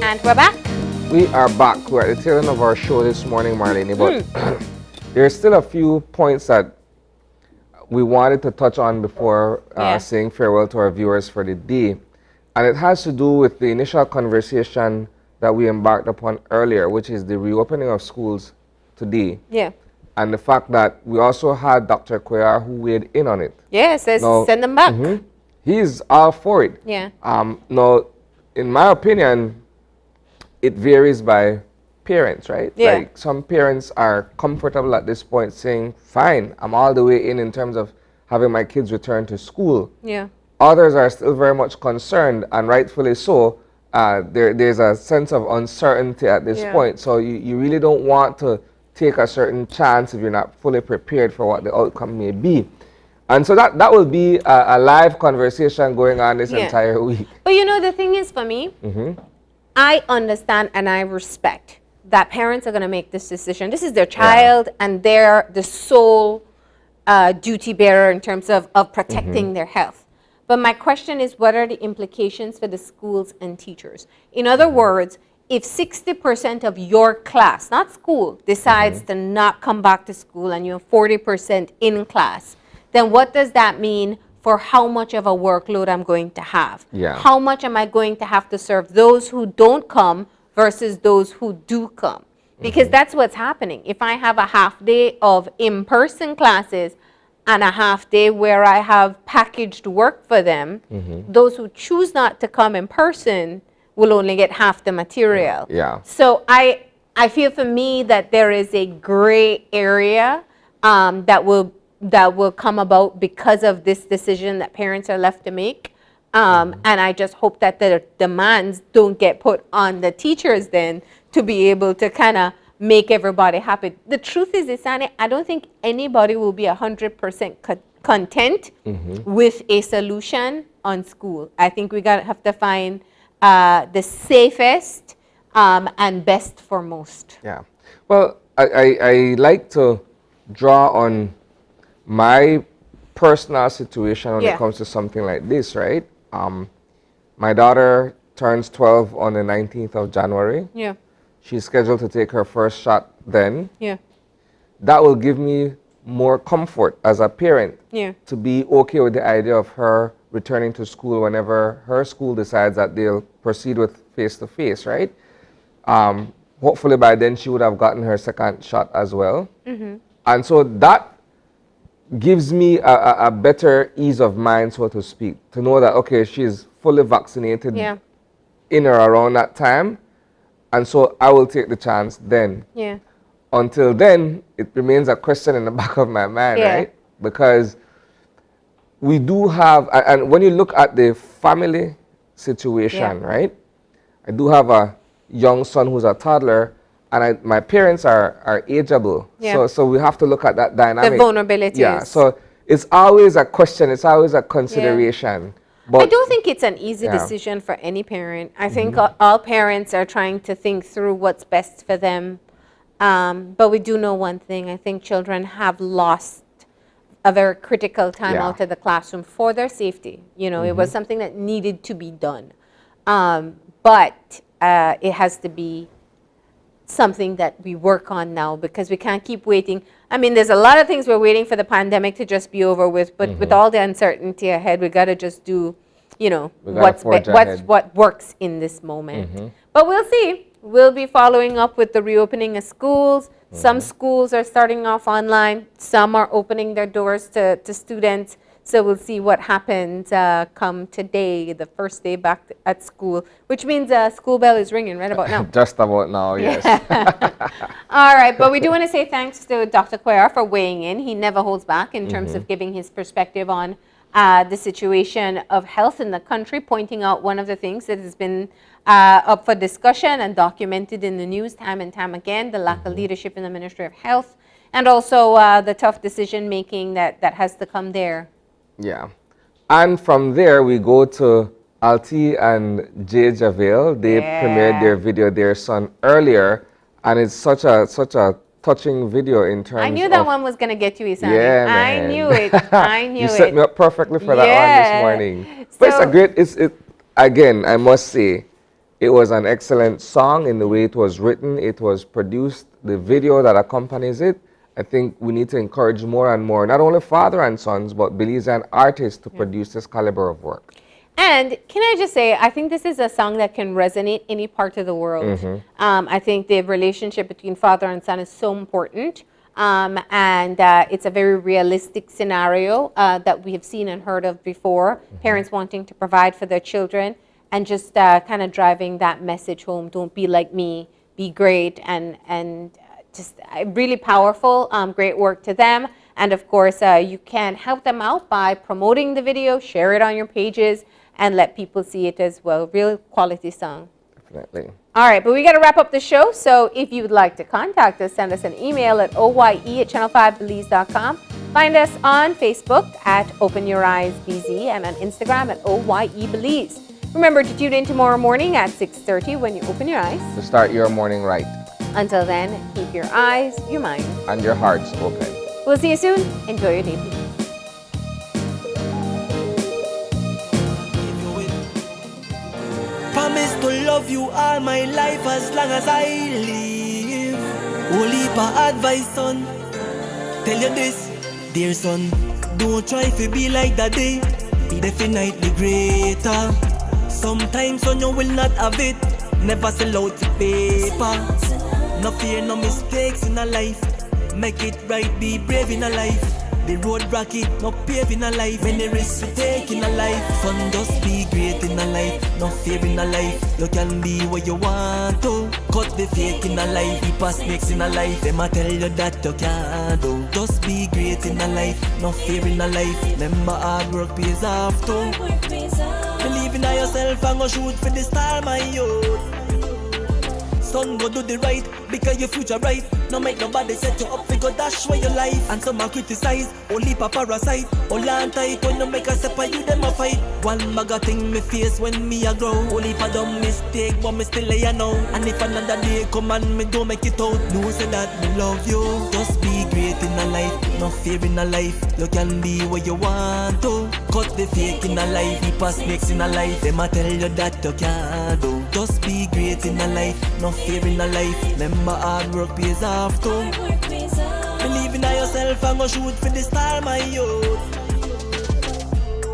And we're back. We are back. We're at the tail end of our show this morning, Marlene, but there's still a few points that we wanted to touch on before saying farewell to our viewers for the day. And it has to do with the initial conversation that we embarked upon earlier, which is the reopening of schools today. Yeah. And the fact that we also had Dr. Koyar who weighed in on it. Yeah, says send them back. He's all for it. Yeah. Now, in my opinion, it varies by parents, right? Yeah. Like some parents are comfortable at this point saying, fine, I'm all the way in terms of having my kids return to school. Yeah. Others are still very much concerned, and rightfully so. There's a sense of uncertainty at this point. So you really don't want to take a certain chance if you're not fully prepared for what the outcome may be. And so that will be a live conversation going on this entire week. But you know, the thing is for me, I understand and I respect that parents are going to make this decision. This is their child and they're the sole duty bearer in terms of protecting their health. But my question is, what are the implications for the schools and teachers? In other words, if 60% of your class, not school, decides to not come back to school and you have 40% in class, then what does that mean for how much of a workload I'm going to have? Yeah. How much am I going to have to serve those who don't come versus those who do come? Because that's what's happening. If I have a half day of in-person classes and a half day where I have packaged work for them, those who choose not to come in person will only get half the material. Yeah. So I feel for me that there is a gray area that will come about because of this decision that parents are left to make. And I just hope that the demands don't get put on the teachers then to be able to kind of make everybody happy. The truth is, Isani, I don't think anybody will be 100% content with a solution on school. I think we have to find the safest and best for most. Yeah. Well, I like to draw on my personal situation when it comes to something like this, right? My daughter turns 12 on the 19th of January. Yeah. She's scheduled to take her first shot then. Yeah. That will give me more comfort as a parent to be okay with the idea of her returning to school whenever her school decides that they'll proceed with face-to-face, right? Hopefully by then she would have gotten her second shot as well. And so that gives me a better ease of mind, so to speak, to know that, okay, she's fully vaccinated in or around that time. And so I will take the chance then. Yeah. Until then, it remains a question in the back of my mind, right? Because we do have, and when you look at the family situation, right? I do have a young son who's a toddler, and my parents are ageable. So we have to look at that dynamic. The vulnerabilities. Yeah, so it's always a question, it's always a consideration. But I don't think it's an easy decision for any parent. I think all parents are trying to think through what's best for them. But we do know one thing. I think children have lost a very critical time out of the classroom for their safety. You know, it was something that needed to be done. But it has to be something that we work on now, because we can't keep waiting. I mean, there's a lot of things we're waiting for the pandemic to just be over with, but with all the uncertainty ahead, we got to just do, you know, what works in this moment. But we'll see. We'll be following up with the reopening of schools. Some schools are starting off online. Some are opening their doors to students. So we'll see what happens come today, the first day back at school, which means school bell is ringing right about now. Just about now, yes. All right, but we do want to say thanks to Dr. Koyar for weighing in. He never holds back in terms of giving his perspective on the situation of health in the country, pointing out one of the things that has been up for discussion and documented in the news time and time again, the lack of leadership in the Ministry of Health, And also the tough decision making that has to come there. Yeah. And from there, we go to Alti and Jay Javale. They premiered their video, their son, earlier. And it's such a touching video in terms of... I knew that one was going to get you, Isani. Yeah, man. I knew it. I knew it. You set me up perfectly for that one this morning. But it's a great... Again, I must say, it was an excellent song in the way it was written. It was produced. The video that accompanies it, I think we need to encourage more and more, not only father and sons, but Belize and artists to produce this caliber of work. And can I just say, I think this is a song that can resonate any part of the world. I think the relationship between father and son is so important. And it's a very realistic scenario that we have seen and heard of before. Parents wanting to provide for their children and just kind of driving that message home. Don't be like me, be great. And just really powerful, great work to them. And of course, you can help them out by promoting the video, share it on your pages, and let people see it as well. Real quality song. Definitely. All right, but we got to wrap up the show. So if you would like to contact us, send us an email at oye@channel5belize.com. Find us on Facebook at Open Your Eyes BZ and on Instagram at OYEBelize. Remember to tune in tomorrow morning at 6:30 when you open your eyes. To start your morning right. Until then, keep your eyes, your mind, and your hearts open. We'll see you soon. Enjoy your day, please. Promise to love you all my life as long as I live. Only for advice, son. Tell you this, dear son. Don't try to be like that day. Be definitely greater. Sometimes son you will not have it. Never sell out the paper. No fear, no mistakes in a life. Make it right, be brave in a life. The road rocky, no pave in a life. Many risks to take in a life. Son, just be great in a life. No fear in a life. You can be what you want to. Cut the fake in a life. Be past snakes in a life. Them a tell you that you can't do. Just be great in a life. No fear in a life. Remember hard work pays off too. Believe in yourself and go shoot for the star, my youth. Son, go do the right, because your future bright. No make nobody set you up, figure dash where your life. And some are criticize, only pa parasite. All on tight, when you make a step you them a fight. One maga thing me face when me a grow. Only for dumb mistake, but me still lay know. And if another day come and me don't make it out, know say that me love you. Just be great in a life, no fear in a life. You can be what you want to. Cut the fake in a life, be past snakes in a life. Them a tell you that you can't do. Just be great in a life, no fear in a life. Remember hard work pays off too. Believe in yourself and go shoot for the star, my youth.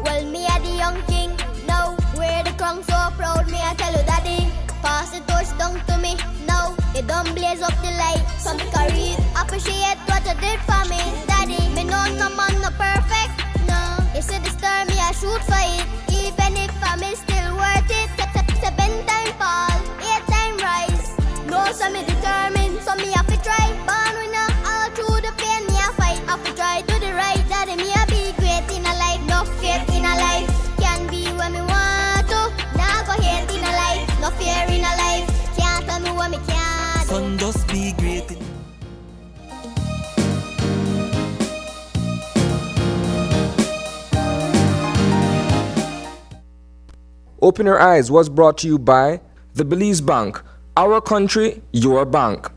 Well, me a the young king, now wear the crown so proud. Me I tell you daddy, pass the torch down to me. Now you don't blaze up the light. Some carry it, appreciate what you did for me, daddy. Me know no man no perfect, no. You see the star, me I shoot for it. Even if I'm still worth it. 7 time fall, 8 time rise. No, so me determined, so me have to try. Born winner, all through the pain, me a fight. Have to try to the right, daddy me a be great in a life. No faith in a life, can be when me want to. Now go hate in a life, no fear in a life. Can't tell me what me can't do. Son, just be great. Open Your Eyes was brought to you by the Belize Bank. Our country, your bank.